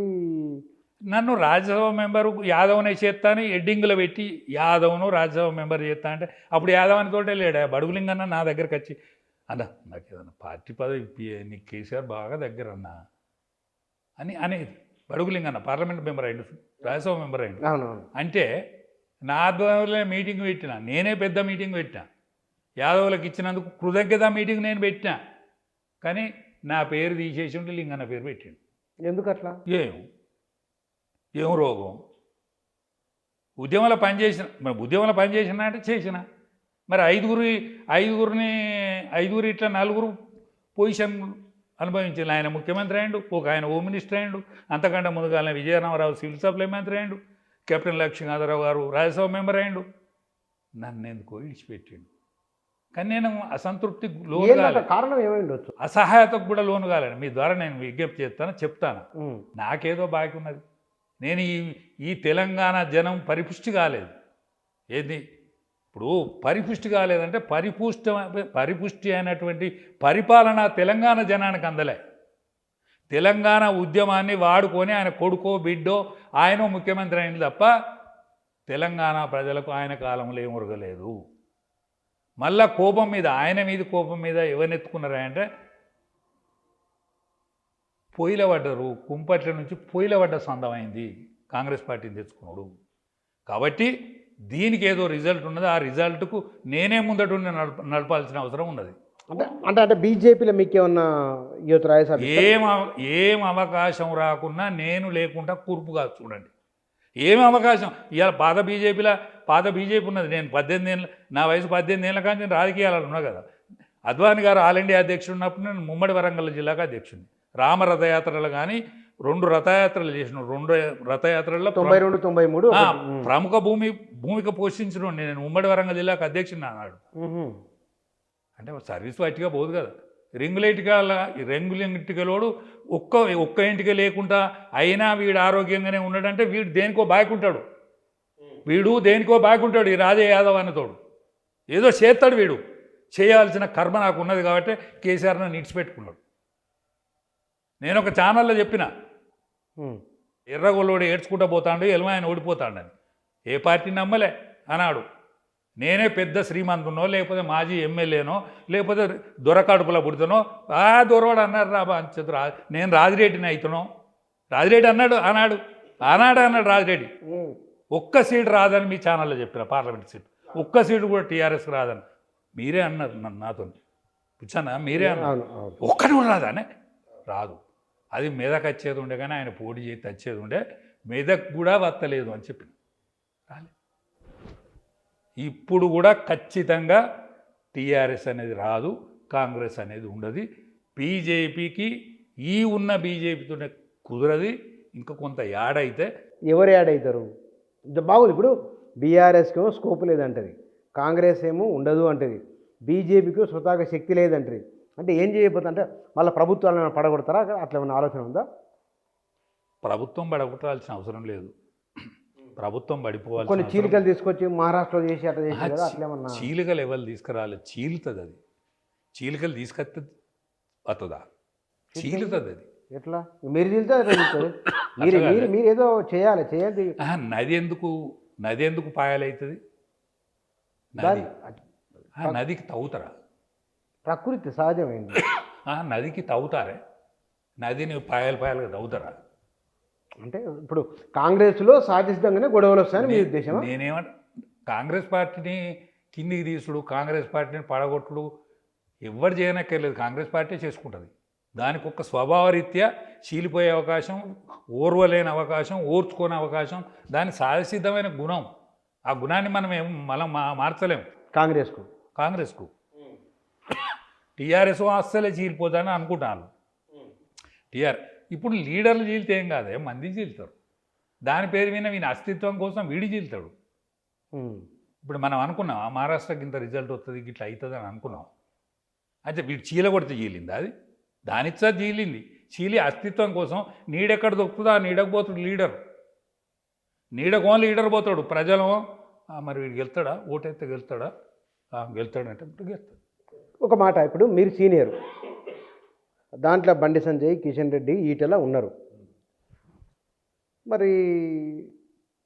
నన్ను రాజ్యసభ మెంబరు యాదవ్నే చేస్తాను ఎడ్డింగ్లో పెట్టి యాదవ్ను రాజ్యసభ మెంబర్ చేస్తా అంటే అప్పుడు యాదవ్ అని తోటే లేడా? బడుగులింగన్న నా దగ్గరికి వచ్చి అన్న నాకు ఏదన్నా పార్టీ పదవి నీకు కేసీఆర్ బాగా దగ్గర అన్నా అని అనేది. బడుగులింగన్న పార్లమెంట్ మెంబర్ అయ్యిండు, రాజ్యసభ మెంబర్ అయ్యిండు. అంటే నా ఆధ్వర్యంలో మీటింగ్ పెట్టిన, నేనే పెద్ద మీటింగ్ పెట్టినా. యాదవులకు ఇచ్చినందుకు కృతజ్ఞత మీటింగ్ నేను పెట్టినా, కానీ నా పేరు తీసేసి ఉంటే లింగన్న పేరు పెట్టిండు. ఎందుకు అట్లా? ఏం రోగం? ఉద్యమంలో పనిచేసిన అంటే చేసిన. మరి ఐదుగురు ఇట్లా 4 పొజిషన్ అనుభవించారు. ఆయన ముఖ్యమంత్రి అయ్యిండు, ఒక ఆయన హోమ్ మినిస్టర్ అయ్యిండు, అంతకంటే ముందుగా విజయరామరావు సివిల్ సప్లై మంత్రి అయ్యిండు, కెప్టెన్ లక్ష్మీకాంతరావు గారు రాజ్యసభ మెంబర్ అయ్యిండు. నన్ను ఎందుకో విడిచిపెట్టిండు. కానీ నేను అసంతృప్తి లోను కాలేదు. కారణం ఏమైండొచ్చు? అసహాయతకు కూడా లోను కాలేను. మీ ద్వారా నేను విజ్ఞప్తి చెప్తాను. నాకేదో బాకీ ఉన్నది. నేను ఈ తెలంగాణ జనం పరిపుష్టి కాలేదు. ఏది ఇప్పుడు పరిపుష్టి కాలేదంటే పరిపుష్టి అయినటువంటి పరిపాలన తెలంగాణ జనానికి అందలే. తెలంగాణ ఉద్యమాన్ని వాడుకొని ఆయన కొడుకో బిడ్డో ఆయన ముఖ్యమంత్రి అయింది తప్ప తెలంగాణ ప్రజలకు ఆయన కాలంలో ఏం ఉరగలేదు. మళ్ళా కోపం మీద కోపం మీద ఎవరినెత్తుకున్నారా అంటే పొయ్యిల పడ్డరు. కుంపట్ల నుంచి పొయ్యిల పడ్డ సందమైంది కాంగ్రెస్ పార్టీని తెచ్చుకున్నాడు. కాబట్టి దీనికి ఏదో రిజల్ట్ ఉన్నది, ఆ రిజల్ట్కు నేనే ముందటుండి నడపాల్సిన అవసరం ఉన్నది. అంటే బీజేపీలో మీకు ఏమన్నా ఏం అవకాశం రాకున్నా నేను లేకుండా కూర్పుగా చూడండి. ఏమి అవకాశం ఇవాళ పాత బీజేపీ ఉన్నది. నేను 18 ఏళ్ళ, నా వయసు 18 ఏళ్ళ కానీ నేను రాజకీయాలలో ఉన్నా కదా. అద్వానీ గారు ఆల్ ఇండియా అధ్యక్షుడు ఉన్నప్పుడు నేను ముమ్మడి వరంగల్ జిల్లాకు అధ్యక్షుడిని. రామ రథయాత్రలు కానీ 2 రథయాత్రలు చేసిన, 2 రథయాత్రల్లో 92, 93 ప్రముఖ భూమిక పోషించిన నేను ఉమ్మడి వరంగల్ జిల్లాకు అధ్యక్షుడిని అన్నాడు. అంటే సర్వీస్ వాటిగా పోదు కదా. రెంగులెంటికలోడు ఒక్క ఇంటికి లేకుండా అయినా వీడు ఆరోగ్యంగానే ఉన్నాడంటే వీడు దేనికో బాగుంటాడు. ఈ రాజే యాదవ్ అన్నతోడు ఏదో చేస్తాడు. వీడు చేయాల్సిన కర్మ నాకు ఉన్నది కాబట్టి కేసీఆర్ నన్ను ఇడిచిపెట్టుకున్నాడు. నేను ఒక ఛానల్లో చెప్పిన, ఎర్రగొల్లోడు ఏడ్చుకుంటూ పోతాడు, ఎల్మాయన ఓడిపోతాడని. ఏ పార్టీ నమ్మలే అన్నాడు. నేనే పెద్ద శ్రీమంతునో, లేకపోతే మాజీ ఎమ్మెల్యేనో, లేకపోతే దొరకడుపుల పుడుతానో, దొరవాడు అన్నారు నేను రాజిరెడ్డిని అవుతానో. రాజిరెడ్డి అన్నాడు రాజిరెడ్డి. ఒక్క సీటు రాదని మీ ఛానల్లో చెప్పిన, పార్లమెంట్ సీటు ఒక్క సీటు కూడా టీఆర్ఎస్కి రాదని మీరే అన్నారు నాతో. కూర్చోనా మీరే అన్నారు. ఒక్కటి కూడా రాదానే రాదు. అది మెదక్ వచ్చేది ఉండే కానీ ఆయన పోటీ చేసి వచ్చేది ఉండే, మెదక్ కూడా వత్తలేదు అని చెప్పిన. రాలే. ఇప్పుడు కూడా ఖచ్చితంగా టీఆర్ఎస్ అనేది రాదు, కాంగ్రెస్ అనేది ఉండదు. బీజేపీకి ఉన్న బీజేపీతోనే కుదరది. ఇంకా కొంత యాడ్ అయితే ఎవరు యాడ్ అవుతారు? బాగుంది. ఇప్పుడు బీఆర్ఎస్కి ఏమో స్కోప్ లేదంటది, కాంగ్రెస్ ఏమో ఉండదు అంటది, బీజేపీకి స్వతహాగా శక్తి లేదంటది. అంటే ఏం చేయబోతుంది? అంటే మళ్ళీ ప్రభుత్వాలను పడగొడతారా? అట్లా ఏమన్నా ఆలోచన ఉందా? ప్రభుత్వం పడగొట్టాల్సిన అవసరం లేదు. ప్రభుత్వం పడిపోవాలి. కొన్ని చీలికలు తీసుకొచ్చి మహారాష్ట్రలో చేసి అట్లా చేసి కదా, అట్లేమన్నా చీలికలు ఎవరు తీసుకురాలి? చీలుతుంది అది. చీలికలు తీసుకొస్తే వస్తుందా? చీలుతుంది అది. ఎట్లా మీరు చీలుతుంది? మీరు ఏదో చేయాలి. నది ఎందుకు పాయాలవుతుంది? నదికి తవ్వుతారా? ప్రకృతి సహజమైంది. నదికి తవ్వుతారే? నదిని పాయలుగా తవ్వుతారా? అంటే ఇప్పుడు కాంగ్రెస్లో సాధిస్తాగానే గొడవలు వస్తాయని మీ ఉద్దేశం? నేనేమంటా, కాంగ్రెస్ పార్టీని కిందికి తీసుడు, కాంగ్రెస్ పార్టీని పడగొట్టుడు ఎవరు చేయనక్కర్లేదు. కాంగ్రెస్ పార్టీ చేసుకుంటుంది. దానికి ఒక స్వభావరీత్యా చీలిపోయే అవకాశం, ఓర్వలేని అవకాశం, ఓర్చుకోని అవకాశం, దాని సహజసిద్ధమైన గుణం. ఆ గుణాన్ని మనం మార్చలేము. కాంగ్రెస్కు టీఆర్ఎస్ అస్సలే చీలిపోతానని అనుకుంటాను. ఇప్పుడు లీడర్లు చీలితే ఏం కాదే, మంది చీలుతారు. దాని పేరు మీద వీని అస్తిత్వం కోసం వీడి చీలుతాడు. ఇప్పుడు మనం అనుకున్నాం మహారాష్ట్రకి ఇంత రిజల్ట్ వస్తుంది, ఇట్లా అవుతుంది అని అనుకున్నాం. అయితే వీడు చీల కొడితే చీలింది, అది దానిచ్చా చీలింది. చీలి అస్తిత్వం కోసం నీడెక్కడ దొక్కుతుందో ఆ నీడకు పోతాడు లీడర్. నీడకో లీడర్ పోతాడు. ప్రజలు మరి వీడు గెలుతాడా, ఓటైతే గెలుతాడా, గెలుతాడంటే గెలుతాడు. ఒక మాట, ఇప్పుడు మీరు సీనియర్, దాంట్లో బండి సంజయ్, కిషన్ రెడ్డి, ఈటెల ఉన్నారు. మరి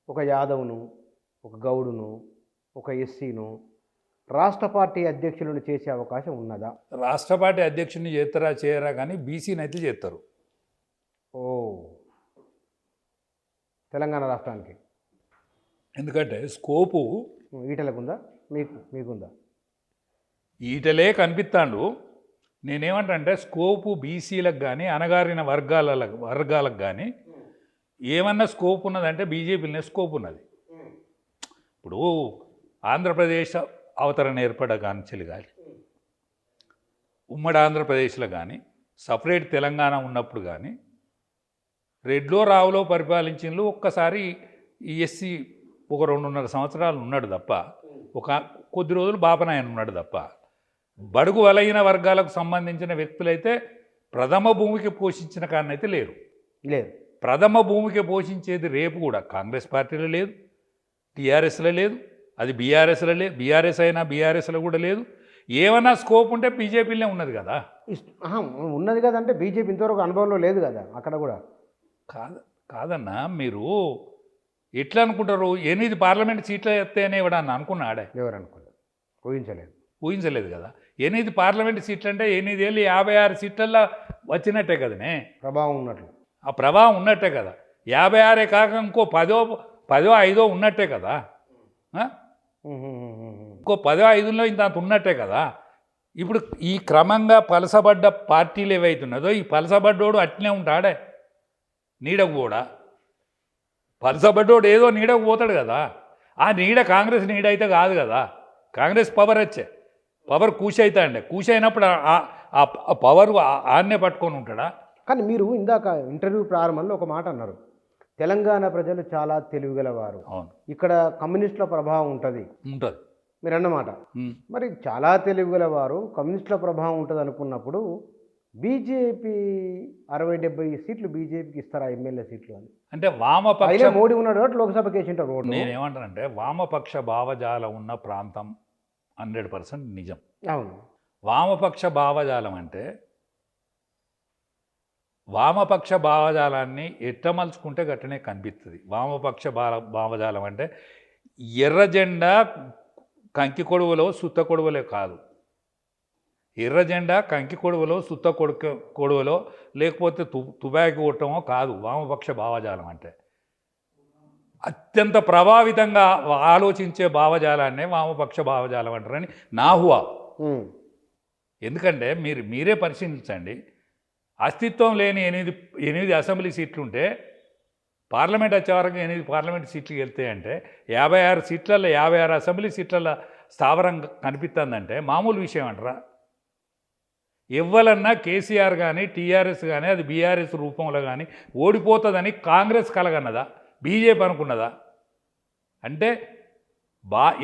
ఒక యాదవ్ను, ఒక గౌడును, ఒక ఎస్సీను రాష్ట్ర పార్టీ అధ్యక్షులను చేసే అవకాశం ఉన్నదా? రాష్ట్ర పార్టీ అధ్యక్షుడిని చేయరా కానీ బీసీని అయితే చేస్తారు. తెలంగాణ రాష్ట్రానికి. ఎందుకంటే స్కోపు ఈటెలకుందా, మీకుందా? ఈటలే కనిపిస్తాడు. నేనేమంటే స్కోపు బీసీలకు కానీ అణగారిన వర్గాలకు కానీ ఏమన్నా స్కోప్ ఉన్నదంటే బీజేపీలోనే స్కోప్ ఉన్నది. ఇప్పుడు ఆంధ్రప్రదేశ్ అవతరణ ఏర్పడగాని కానీ, ఉమ్మడి ఆంధ్రప్రదేశ్లో కానీ, సపరేట్ తెలంగాణ ఉన్నప్పుడు కానీ, రెడ్లో రావులో పరిపాలించిన ఒక్కసారి ఈ ఎస్సీ ఒక 2.5 సంవత్సరాలు ఉన్నాడు తప్ప, ఒక కొద్ది రోజులు బాపనాయన ఉన్నాడు తప్ప, బడుగు బలహీన వర్గాలకు సంబంధించిన వ్యక్తులైతే ప్రథమ భూమికి పోషించిన కారణైతే లేరు. ప్రథమ భూమికి పోషించేది రేపు కూడా కాంగ్రెస్ పార్టీలో లేదు, టీఆర్ఎస్లో లేదు, అది బీఆర్ఎస్ అయినా బీఆర్ఎస్లో కూడా లేదు. ఏమన్నా స్కోప్ ఉంటే బీజేపీలోనే ఉన్నది కదా. ఉన్నది కదా, అంటే బీజేపీ ఇంతవరకు అనుభవంలో లేదు కదా అక్కడ కూడా. కాదన్నా, మీరు ఎట్లా అనుకుంటారు? 8 పార్లమెంట్ సీట్లు ఎత్తాయని ఎవడన్నా అనుకున్నాడే? ఎవరు అనుకున్నారు? ఊహించలేదు కదా. 8 పార్లమెంట్ సీట్లు అంటే 8 ఏళ్ళు 56 సీట్లల్లో వచ్చినట్టే కదనే. ప్రభావం ఉన్నట్లు. ఆ ప్రభావం ఉన్నట్టే కదా. 56 కాక ఇంకో 10వ 5వ ఉన్నట్టే కదా, ఇంకో 10వ 5లో ఇంత ఉన్నట్టే కదా. ఇప్పుడు ఈ క్రమంగా పలసబడ్డ పార్టీలు ఏవైతున్నదో ఈ పలసబడ్డోడు అట్నే ఉంటాడే, నీడకు కూడా పలసబడ్డోడు ఏదో నీడకు పోతాడు కదా. ఆ నీడ కాంగ్రెస్ నీడ అయితే కాదు కదా. కాంగ్రెస్ పవర్ వచ్చే పవర్ కూష్ అవుతా అండి, కూష్ అయినప్పుడు ఆ పవర్ ఆన్నే పట్టుకొని ఉంటాడా. కానీ మీరు ఇందాక ఇంటర్వ్యూ ప్రారంభంలో ఒక మాట అన్నారు, తెలంగాణ ప్రజలు చాలా తెలివిగలవారు, ఇక్కడ కమ్యూనిస్టుల ప్రభావం ఉంటుంది. మీరు అన్నమాట. మరి చాలా తెలివిగలవారు, కమ్యూనిస్టుల ప్రభావం ఉంటుంది అనుకున్నప్పుడు బీజేపీ 60-70 సీట్లు బీజేపీకి ఇస్తారా ఎమ్మెల్యే సీట్లు అని? అంటే వామపక్ష మోడీ ఉన్నాడు కాబట్టి లోక్సభకి వేసింటారు. నేనేమంటానంటే వామపక్ష భావజాలం ఉన్న ప్రాంతం 100% నిజం. అవును. వామపక్ష భావజాలం అంటే వామపక్ష భావజాలాన్ని ఎట్టమలుచుకుంటే గట్టనే కనిపిస్తుంది. వామపక్ష భావజాలం అంటే ఎర్ర జెండా కంకి కొడువలో సుత్త కొడువలే కాదు, ఎర్ర జెండా కంకి కొడువలో సుత్త కొడువలో లేకపోతే తుబాకి కొట్టమో కాదు. వామపక్ష భావజాలం అంటే అత్యంత ప్రభావితంగా ఆలోచించే భావజాలాన్నే వామపక్ష భావజాలం అంటారని నా హువా. ఎందుకంటే మీరే పరిశీలించండి, అస్తిత్వం లేని 8 అసెంబ్లీ సీట్లు ఉంటే పార్లమెంట్ వచ్చే వరకు 8 పార్లమెంట్ సీట్లు వెళ్తాయంటే 56 సీట్లలో 56 అసెంబ్లీ సీట్లలో స్థావరం కనిపిస్తుందంటే మామూలు విషయం అంటారా? ఎవ్వలన్నా కేసీఆర్ కానీ టీఆర్ఎస్ కానీ అది బీఆర్ఎస్ రూపంలో కానీ ఓడిపోతుందని కాంగ్రెస్ కలగన్నదా, బీజేపీ అనుకున్నదా? అంటే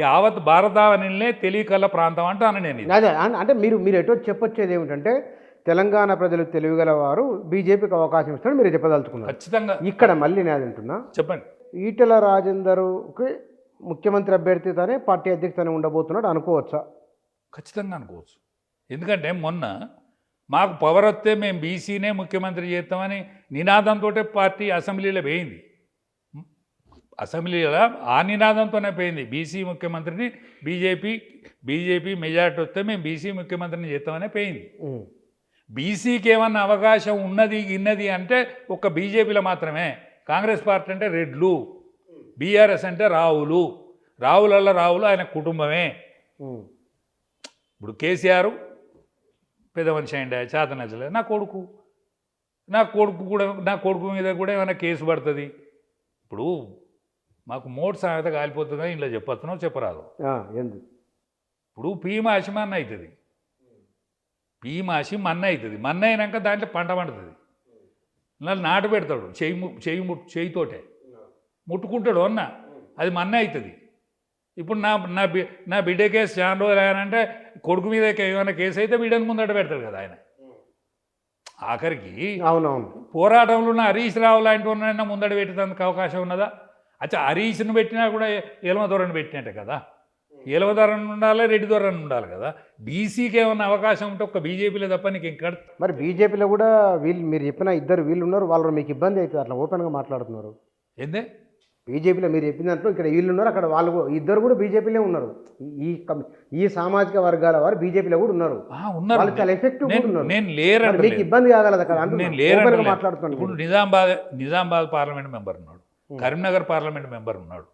యావత్ భారతావనినే తెలియకల ప్రాంతం అంటాను నేను. అదే అంటే మీరు ఎటో చెప్పొచ్చేది ఏమిటంటే తెలంగాణ ప్రజలు తెలివిగలవారు, బీజేపీకి అవకాశం ఇస్తారని మీరు చెప్పదలుచుకున్నారు. ఖచ్చితంగా. ఇక్కడ మళ్ళీ నేను అంటున్నా, చెప్పండి, ఈటెల రాజేందర్కి ముఖ్యమంత్రి అభ్యర్థితోనే పార్టీ అధ్యక్షతనే ఉండబోతున్నాడు అనుకోవచ్చా? ఖచ్చితంగా అనుకోవచ్చు. ఎందుకంటే మొన్న మాకు పవర్ వస్తే మేము బీసీనే ముఖ్యమంత్రి చేస్తామని నినాదంతో పార్టీ అసెంబ్లీలో పోయింది. అసెంబ్లీలో ఆ నినాదంతోనే పోయింది, బీసీ ముఖ్యమంత్రిని బీజేపీ మెజార్టీ వస్తే మేము బీసీ ముఖ్యమంత్రిని చేస్తామనే పోయింది. బీసీకి ఏమన్నా అవకాశం ఉన్నది అంటే ఒక్క బీజేపీలో మాత్రమే. కాంగ్రెస్ పార్టీ అంటే రెడ్లు, బీఆర్ఎస్ అంటే రావులు ఆయన కుటుంబమే. ఇప్పుడు కేసీఆర్ పెద్ద మనిషి అయిండే, చేత నచ్చలేదు, నా కొడుకు మీద కూడా ఏమైనా కేసు పడుతుంది. ఇప్పుడు మాకు మోటు సామెత కాలిపోతుందని ఇలా చెప్పొస్తున్నావు, చెప్పరాదు. ఇప్పుడు పీమాసి మన్న అవుతుంది, పీమాసి మన్న అవుతుంది, మన్న అయినాక దాంట్లో పంట పండుతుంది. నన్ను నాటు పెడతాడు, చేయితోటే ముట్టుకుంటాడు అన్న, అది మన్న అవుతుంది. ఇప్పుడు నా బిడ్డ కేసు చాలా రోజులు ఆయనంటే కొడుకు మీద ఏమైనా కేసు అయితే బిడ్డను ముందట పెడతాడు కదా ఆయన. ఆఖరికి అవునవును పోరాటంలో ఉన్న హరీష్ రావు లాంటి వాళ్ళైనా ముందట పెట్టేందుకు అవకాశం ఉన్నదా? అచ్చా, హరీష్ను పెట్టినా కూడా ఎలమదొరని పెట్టినట్టే కదా. ఎలమదొరని ఉండాలి, రెడ్డి దొరని ఉండాలి కదా. బీసీకి ఏమన్నా అవకాశం ఉంటే ఒక్క బీజేపీలో తప్ప నీకు ఇంకా. మరి బీజేపీలో కూడా మీరు చెప్పిన ఇద్దరు వీళ్ళు ఉన్నారు, వాళ్ళు మీకు ఇబ్బంది అవుతుంది, అట్లా ఓపెన్గా మాట్లాడుతున్నారు. ఏందే బీజేపీలో మీరు చెప్పిన దాంట్లో ఇక్కడ వీళ్ళు ఉన్నారు, అక్కడ వాళ్ళు ఇద్దరు కూడా బీజేపీలో ఉన్నారు. ఈ సామాజిక వర్గాల వారు బీజేపీలో కూడా ఉన్నారు. వాళ్ళు చాలా ఎఫెక్టివ్ ఉన్నారు. నేను లేరంటే మీకు ఇబ్బంది కాగలదు అక్కడ, నేను లేరంటే మాట్లాడుతున్నాను. ఇప్పుడు నిజామాబాద్ పార్లమెంట్ మెంబర్ ఉన్నాడు, కరీంనగర్ పార్లమెంట్ మెంబర్ ఉన్నాడు,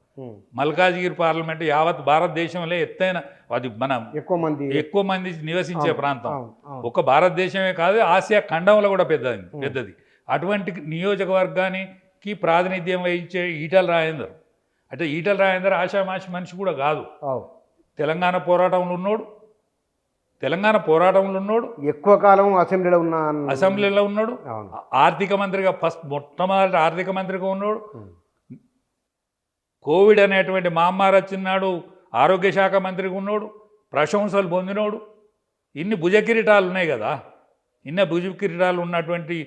మల్కాజ్గిరి పార్లమెంట్ యావత్ భారతదేశంలో ఎత్తైన, అది మన ఎక్కువ మంది నివసించే ప్రాంతం. ఒక భారతదేశమే కాదు, ఆసియా ఖండంలో కూడా పెద్దది. అటువంటి నియోజకవర్గానికి ప్రాతినిధ్యం వహించే ఈటెల రాజేందర్ అంటే ఈటెల రాజేందర్ ఆషామాషి మనిషి కూడా కాదు. తెలంగాణ పోరాటంలో ఉన్నాడు, ఎక్కువ కాలం అసెంబ్లీలో ఉన్నాడు, ఆర్థిక మంత్రిగా మొట్టమొదటి ఆర్థిక మంత్రిగా ఉన్నాడు. కోవిడ్ అనేటువంటి మహమ్మారి వచ్చినాడు ఆరోగ్య శాఖ మంత్రిగా ఉన్నాడు, ప్రశంసలు పొందినోడు. ఇన్ని భుజకిరీటాలు ఉన్నాయి కదా, ఇన్ని భుజకిరీటాలు ఉన్నటువంటి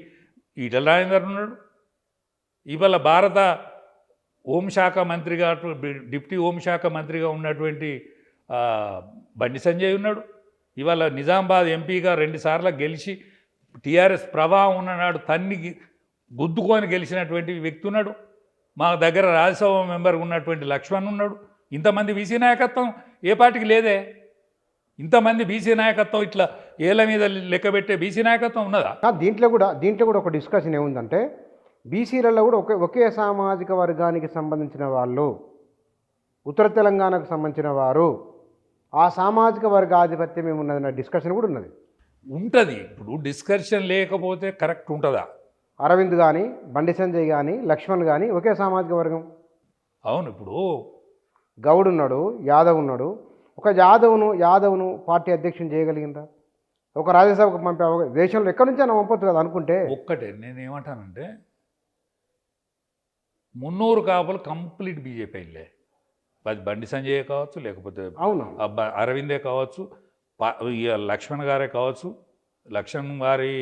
ఈటెల రాజేందర్ ఉన్నాడు. ఇవాళ భారత హోంశాఖ మంత్రిగా, డిప్యూటీ హోంశాఖ మంత్రిగా ఉన్నటువంటి బండి సంజయ్ ఉన్నాడు. ఇవాళ నిజామాబాద్ ఎంపీగా 2 సార్లు గెలిచి టీఆర్ఎస్ ప్రభావం ఉన్ననాడు తన్ని గుద్దుకొని గెలిచినటువంటి వ్యక్తి ఉన్నాడు. మా దగ్గర రాజ్యసభ మెంబర్ ఉన్నటువంటి లక్ష్మణ్ ఉన్నాడు. ఇంతమంది బీసీ నాయకత్వం ఏ పార్టీకి లేదే. ఇంతమంది బీసీ నాయకత్వం ఇట్లా ఏళ్ళ మీద లెక్కబెట్టే బీసీ నాయకత్వం ఉన్నదా? దీంట్లో కూడా ఒక డిస్కషన్ ఏముందంటే, బీసీలలో కూడా ఒకే సామాజిక వర్గానికి సంబంధించిన వాళ్ళు, ఉత్తర తెలంగాణకు సంబంధించిన వారు, ఆ సామాజిక వర్గ ఆధిపత్యం ఏమున్నదన్న డిస్కషన్ కూడా ఉన్నది. ఉంటుంది. ఇప్పుడు డిస్కషన్ లేకపోతే కరెక్ట్ ఉంటుందా? అరవింద్ కానీ, బండి సంజయ్ కానీ, లక్ష్మణ్ కానీ ఒకే సామాజిక వర్గం. అవును. ఇప్పుడు గౌడ్ ఉన్నాడు, యాదవ్ ఉన్నాడు. ఒక యాదవ్ను పార్టీ అధ్యక్షుని చేయగలిగిందా? ఒక రాజ్యసభకు పంపే దేశంలో ఎక్కడి నుంచైనా పంపొచ్చు కదా అనుకుంటే. ఒక్కటే నేను ఏమంటానంటే, 300 కాపులు కంప్లీట్ బీజేపీ వెళ్ళే. అది బండి సంజయ్ కావచ్చు, లేకపోతే అవును అరవిందే కావచ్చు, లక్ష్మణ్ గారే కావచ్చు. లక్ష్మణ్ గారి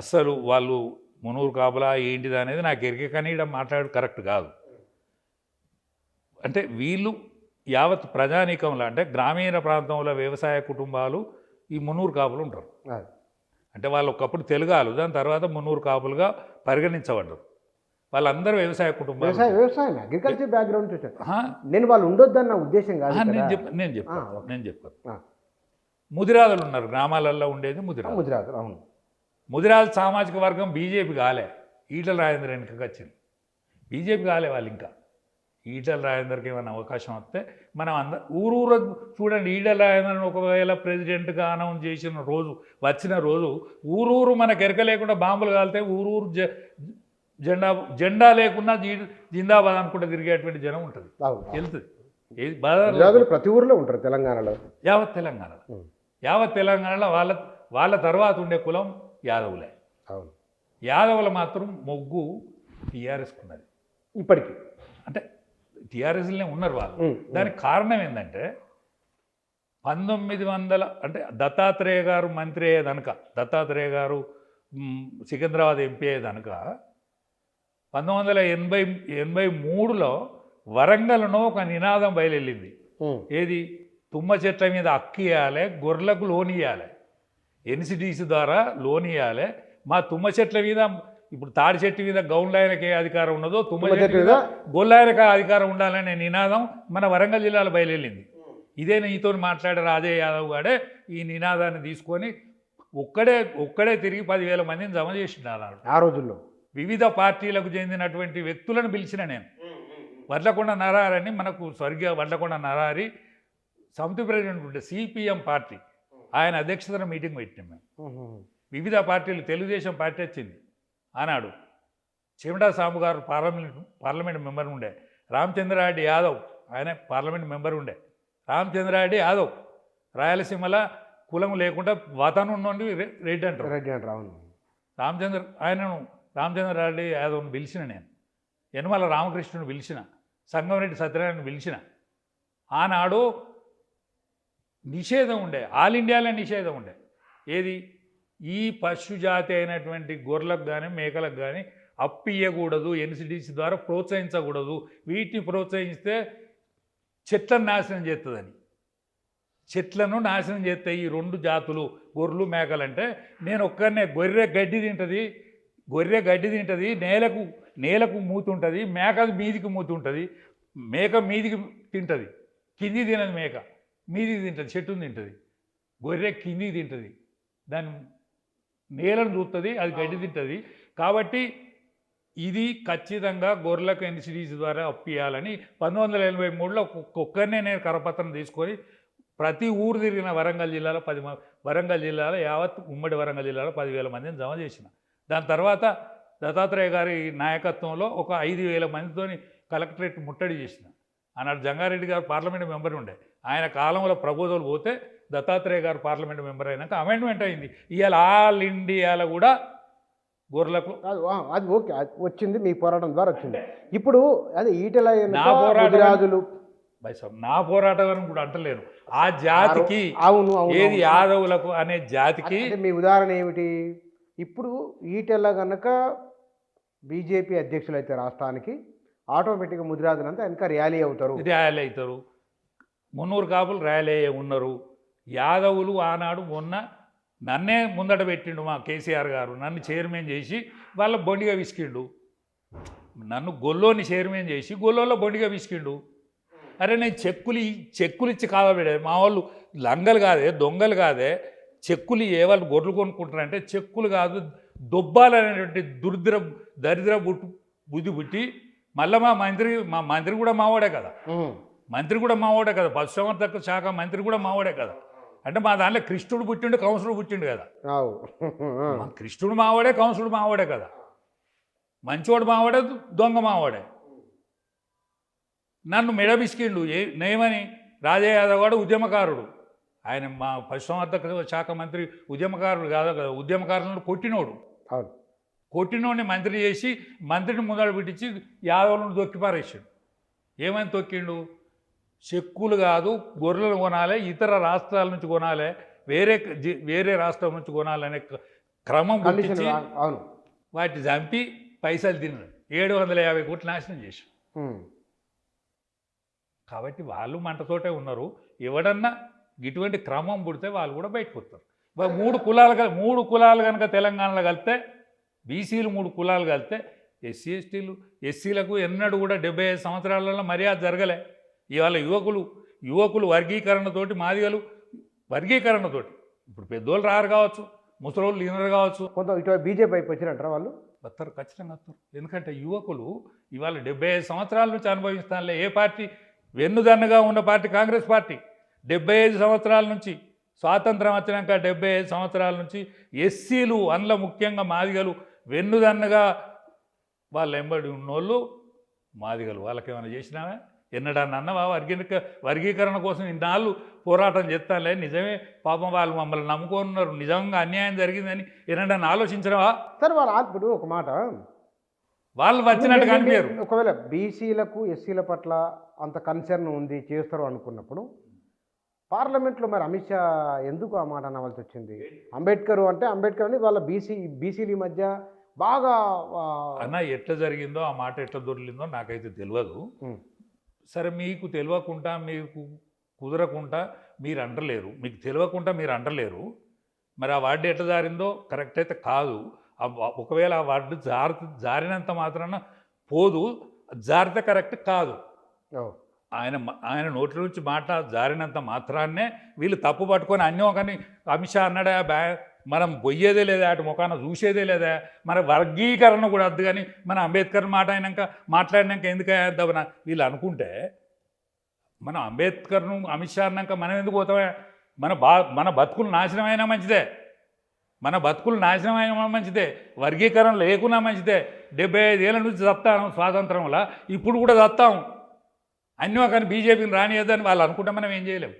అస్సలు వాళ్ళు 300 కాపులా ఏంటిది అనేది నాకు ఎరికే, కానీ ఇక్కడ మాట్లాడు కరెక్ట్ కాదు. అంటే వీళ్ళు యావత్ ప్రజానీకంలో, అంటే గ్రామీణ ప్రాంతంలో వ్యవసాయ కుటుంబాలు ఈ 300 కాపులు ఉంటారు. అంటే వాళ్ళు ఒకప్పుడు తెలుగాలు, దాని తర్వాత 300 కాపులుగా పరిగణించబడ్డారు. వాళ్ళందరూ వ్యవసాయ కుటుంబాలు, వ్యవసాయం అగ్రికల్చర్ బ్యాక్గ్రౌండ్ చూసారు. నేను వాళ్ళు ఉండొద్దన్న ఉద్దేశం కాదు. నేను చెప్పాను. ముదిరాజులు ఉన్నారు, గ్రామాలలో ఉండేది ముదిరాజులు. అవును. ముదిరాజు సామాజిక వర్గం బీజేపీ కాలే, ఈటల రాజేందర్ వెనుకకి వచ్చింది. బీజేపీ కాలే వాళ్ళు. ఇంకా ఈటల రాజేందర్కి ఏమైనా అవకాశం వస్తే మనం ఊరూరు చూడండి. ఈటల రాజేందర్ని ఒకవేళ ప్రెసిడెంట్గా అనౌన్స్ చేసిన రోజు, వచ్చిన రోజు ఊరూరు మనకు ఎరక లేకుండా బాంబులు కాలితే ఊరూరు జెండా లేకుండా జిందాబాద్ అనుకుంటే తిరిగేటువంటి జనం ఉంటుంది, వెళ్తుంది. ప్రతి ఊర్లో ఉంటారు తెలంగాణలో, యావత్ తెలంగాణలో వాళ్ళ తర్వాత ఉండే కులం యాదవులే. అవును. యాదవుల మాత్రం మొగ్గు టీఆర్ఎస్కున్నది ఇప్పటికీ. అంటే టీఆర్ఎస్లోనే ఉన్నారు వాళ్ళు. దానికి కారణం ఏంటంటే 1900 అంటే దత్తాత్రేయ గారు మంత్రి అయ్యేదనక, దత్తాత్రేయ గారు సికింద్రాబాద్ ఎంపీ అయ్యేదనక 1983లో వరంగల్లో ఒక నినాదం బయలుదేరింది. ఏది? తుమ్మ చెట్ల మీద అక్కియాలి, గొర్రెలకు లోన్ ఇవ్వాలి, ఎన్సిడిసి ద్వారా లోన్ ఇవ్వాలి. మా తుమ్మ చెట్ల మీద, ఇప్పుడు తాడి చెట్టు మీద గౌండ్లాయనకి ఏ అధికారం ఉన్నదో తుమ్మ చెట్టు మీద గొల్లాయనకి అధికారం ఉండాలనే నినాదం మన వరంగల్ జిల్లాలో బయలుదేరింది. ఇదే నీతో మాట్లాడే రాజే యాదవ్ గాడే ఈ నినాదాన్ని తీసుకొని ఒక్కడే తిరిగి 10,000 మందిని జమ చేసినారు ఆ రోజుల్లో. వివిధ పార్టీలకు చెందినటువంటి వ్యక్తులను పిలిచిన నేను. వడ్లకొండ నరహరి, మనకు స్వర్గీయ వడ్లకొండ నరహరి సమితి ప్రెసిడెంట్ ఉంటే సిపిఎం పార్టీ, ఆయన అధ్యక్షతన మీటింగ్ పెట్టినాం మేము. వివిధ పార్టీలు, తెలుగుదేశం పార్టీ వచ్చింది ఆనాడు, చెమిటా సాంబు గారు పార్లమెంట్ మెంబర్ ఉండే, రామచంద్రారెడ్డి యాదవ్ ఆయన పార్లమెంట్ మెంబర్ ఉండే. రామచంద్రారెడ్డి యాదవ్ రాయలసీమల కులం లేకుండా వతను నుండి రెడ్డి అంటారు. రామచంద్రారెడ్డి యాదవ్ని పిలిచిన నేను, యనమల రామకృష్ణుని పిలిచిన, సంగంరెడ్డి సత్యనారాయణని పిలిచిన. ఆనాడు నిషేధం ఉండే, ఆల్ ఇండియాలో నిషేధం ఉండే. ఏది? ఈ పశు జాతి అయినటువంటి గొర్రెలకు కానీ మేకలకు కానీ అప్పు ఇవ్వకూడదు, ఎన్సిడిసి ద్వారా ప్రోత్సహించకూడదు. వీటిని ప్రోత్సహిస్తే చెట్లను నాశనం చేస్తుందని. చెట్లను నాశనం చేస్తాయి ఈ 2 జాతులు, గొర్రెలు మేకలు. అంటే నేను ఒక్కనే, గొర్రె గడ్డి తింటుంది, నేలకు మూతుంటుంది, మేక మీదికి మూతుంటుంది. మేక మీదికి తింటుంది, కింది తినదు. మేక మీదికి తింటుంది, చెట్టును తింటుంది. గొర్రె కిందికి తింటుంది, దాని నేలను చూస్తుంది, అది గడ్డి తింటుంది. కాబట్టి ఇది ఖచ్చితంగా గొర్రెలకు ఎన్సిడిసి ద్వారా అప్పియాలని 1983లో ఒక్కరినే నేను కరపత్రం తీసుకొని ప్రతి ఊరు తిరిగిన వరంగల్ జిల్లాలో యావత్ ఉమ్మడి వరంగల్ జిల్లాలో 10,000 మందిని జమ చేసిన. దాని తర్వాత దత్తాత్రేయ గారి నాయకత్వంలో ఒక 5,000 మందితోని కలెక్టరేట్ ముట్టడి చేసిన. ఆనాడు జంగారెడ్డి గారు పార్లమెంట్ మెంబర్ ఉండే, ఆయన కాలంలో ప్రపోజల్ పోతే దత్తాత్రేయ గారు పార్లమెంట్ మెంబర్ అయినాక అమెండ్మెంట్ అయింది. ఇవాళ ఆల్ ఇండియాలో కూడా గొర్రెలకు అది ఓకే వచ్చింది, మీ పోరాటం ద్వారా వచ్చింది. ఇప్పుడు అదే ఈటల నా పోరాటం కూడా అంటలేను, ఆ జాతికి ఏది యాదవులకు అనే జాతికి. మీ ఉదాహరణ ఏమిటి? ఇప్పుడు ఈటెల కనుక బీజేపీ అధ్యక్షులు అయితే రాష్ట్రానికి ఆటోమేటిక్గా ముదిరాజులంతా వెనక ర్యాలీ అవుతారు. 300 కాపులు ర్యాలీ అయ్యే ఉన్నారు. యాదవులు ఆనాడు మొన్న నన్నే ముందట పెట్టిండు మా కేసీఆర్ గారు, నన్ను చైర్మన్ చేసి వాళ్ళ బొండిగా విసికిండు. నన్ను గొల్లోని చైర్మన్ చేసి గొల్లోలో బొండిగా విసికిండు. అరే నేను చెక్కులు ఇచ్చి కాదబెడే, మా వాళ్ళు లంగలు కాదే, దొంగలు కాదే, చెక్కులు ఏ వాళ్ళు గొర్రెలు కొనుక్కుంటారంటే చెక్కులు కాదు, దొబ్బాలనేటువంటి దరిద్ర బుద్ధి పుట్టి మళ్ళీ మా మంత్రి కూడా మావాడే కదా, మంత్రి కూడా మావాడే కదా, పశుసంవర్ధక శాఖ మంత్రి కూడా మావాడే కదా. అంటే మా దాంట్లో కృష్ణుడు పుట్టిండు, కౌన్సిలుడు పుట్టిండు కదా. కృష్ణుడు మావాడే, కౌన్సిలుడు మావాడే కదా. మంచోడు మావాడే, దొంగ మావాడే. నన్ను మెడబిసికిండు నేమని. రాజయ్య యాదవ్ గారు ఉద్యమకారుడు, ఆయన మా పశుసంవర్ధక శాఖ మంత్రి ఉద్యమకారుడు కాదు కదా, ఉద్యమకారులను కొట్టినోడిని మంత్రి చేసి మంత్రిని ముందర పెట్టించి యాదవులను తొక్కి పారేసాడు. ఏమని తొక్కిండు? చెక్కులు కాదు, గొర్రెలు కొనాలి, ఇతర రాష్ట్రాల నుంచి కొనాలి, వేరే రాష్ట్రం నుంచి కొనాలనే క్రమం గురించి వాటిని చంపి పైసలు తిన్నాడు. 750 కోట్లు నాశనం చేశాడు. కాబట్టి వాళ్ళు మంటతోటే ఉన్నారు. ఎవడన్నా ఇటువంటి క్రమం పుడితే వాళ్ళు కూడా బయటకు వస్తారు. మూడు కులాలు కనుక తెలంగాణలో కలిస్తే, బీసీలు 3 కులాలు కలిస్తే, ఎస్సీలకు ఎన్నడూ కూడా 75 సంవత్సరాలలో మర్యాద జరగలే. ఇవాళ యువకులు వర్గీకరణతోటి, మాదిగలు వర్గీకరణతోటి, ఇప్పుడు పెద్దోళ్ళు రారు కావచ్చు, ముసలోళ్ళు లీనరు కావచ్చు, కొంత ఇటు బీజేపీ వైపు వచ్చినట్రా వాళ్ళు వస్తారు, ఖచ్చితంగా వస్తారు. ఎందుకంటే యువకులు ఇవాళ 75 సంవత్సరాల నుంచి అనుభవిస్తానులే. ఏ పార్టీ వెన్నుదన్నుగా ఉన్న పార్టీ? కాంగ్రెస్ పార్టీ. 75 సంవత్సరాల నుంచి, స్వాతంత్రం వచ్చినాక 75 సంవత్సరాల నుంచి ఎస్సీలు, అందులో ముఖ్యంగా మాదిగలు వెన్నుదన్నుగా వాళ్ళ ఎంబడి ఉన్నోళ్ళు మాదిగలు. వాళ్ళకేమైనా చేసినావా? ఎన్నడన్నా అన్నవా? వర్గీకరణ కోసం ఇన్నాళ్ళు పోరాటం చేస్తానులే, నిజమే పాపం వాళ్ళు మమ్మల్ని నమ్ముకున్నారు, నిజంగా అన్యాయం జరిగిందని ఎన్నడన్నా ఆలోచించినవా? సరే వాళ్ళు ఇప్పుడు ఒక మాట, వాళ్ళు వచ్చినట్టు కనిపించారు. ఒకవేళ బీసీలకు ఎస్సీల పట్ల అంత కన్సర్న్ ఉంది, చేస్తారు అనుకున్నప్పుడు పార్లమెంట్లో మరి అమిత్ షా ఎందుకు ఆ మాట అనవలసి వచ్చింది? అంబేద్కర్ అని వాళ్ళ బీసీల మధ్య బాగా అన్న ఎట్లా జరిగిందో, ఆ మాట ఎట్లా దొరికిందో నాకైతే తెలియదు. సరే, మీకు తెలియకుండా, మీకు కుదరకుండా మీరు అంటలేరు, మీకు తెలియకుండా మీరు అంటలేరు. మరి ఆ వార్డు ఎట్లా జారిందో కరెక్ట్ అయితే కాదు. ఒకవేళ ఆ వార్డు జారినంత మాత్రాన పోదు, జారితే కరెక్ట్ కాదు. ఆయన నోట్ల నుంచి మాట జారినంత మాత్రాన్నే వీళ్ళు తప్పు పట్టుకొని అన్నీ ఒకని అమిత్ షా అన్నాడా, మనం పోయేదే లేదా, అటు ముఖాన చూసేదే లేదా, మన వర్గీకరణ కూడా వద్దు, కానీ మన అంబేద్కర్ మాట్లాడినాక ఎందుకు వేద్దామని వీళ్ళు అనుకుంటే, మనం అంబేద్కర్ను అమిత్ షా అన్నాక మనం ఎందుకు పోతామే? మన బతుకులు నాశనమైనా మంచిదే, మన బతుకులు నాశనమైన మంచిదే, వర్గీకరణ లేకున్నా మంచిదే. 75 ఏళ్ళ నుంచి చస్తాం స్వాతంత్రంలో, ఇప్పుడు కూడా చస్తాం. అన్నీ కానీ బీజేపీని రానియద్దని వాళ్ళు అనుకుంటే మనం ఏం చేయలేము.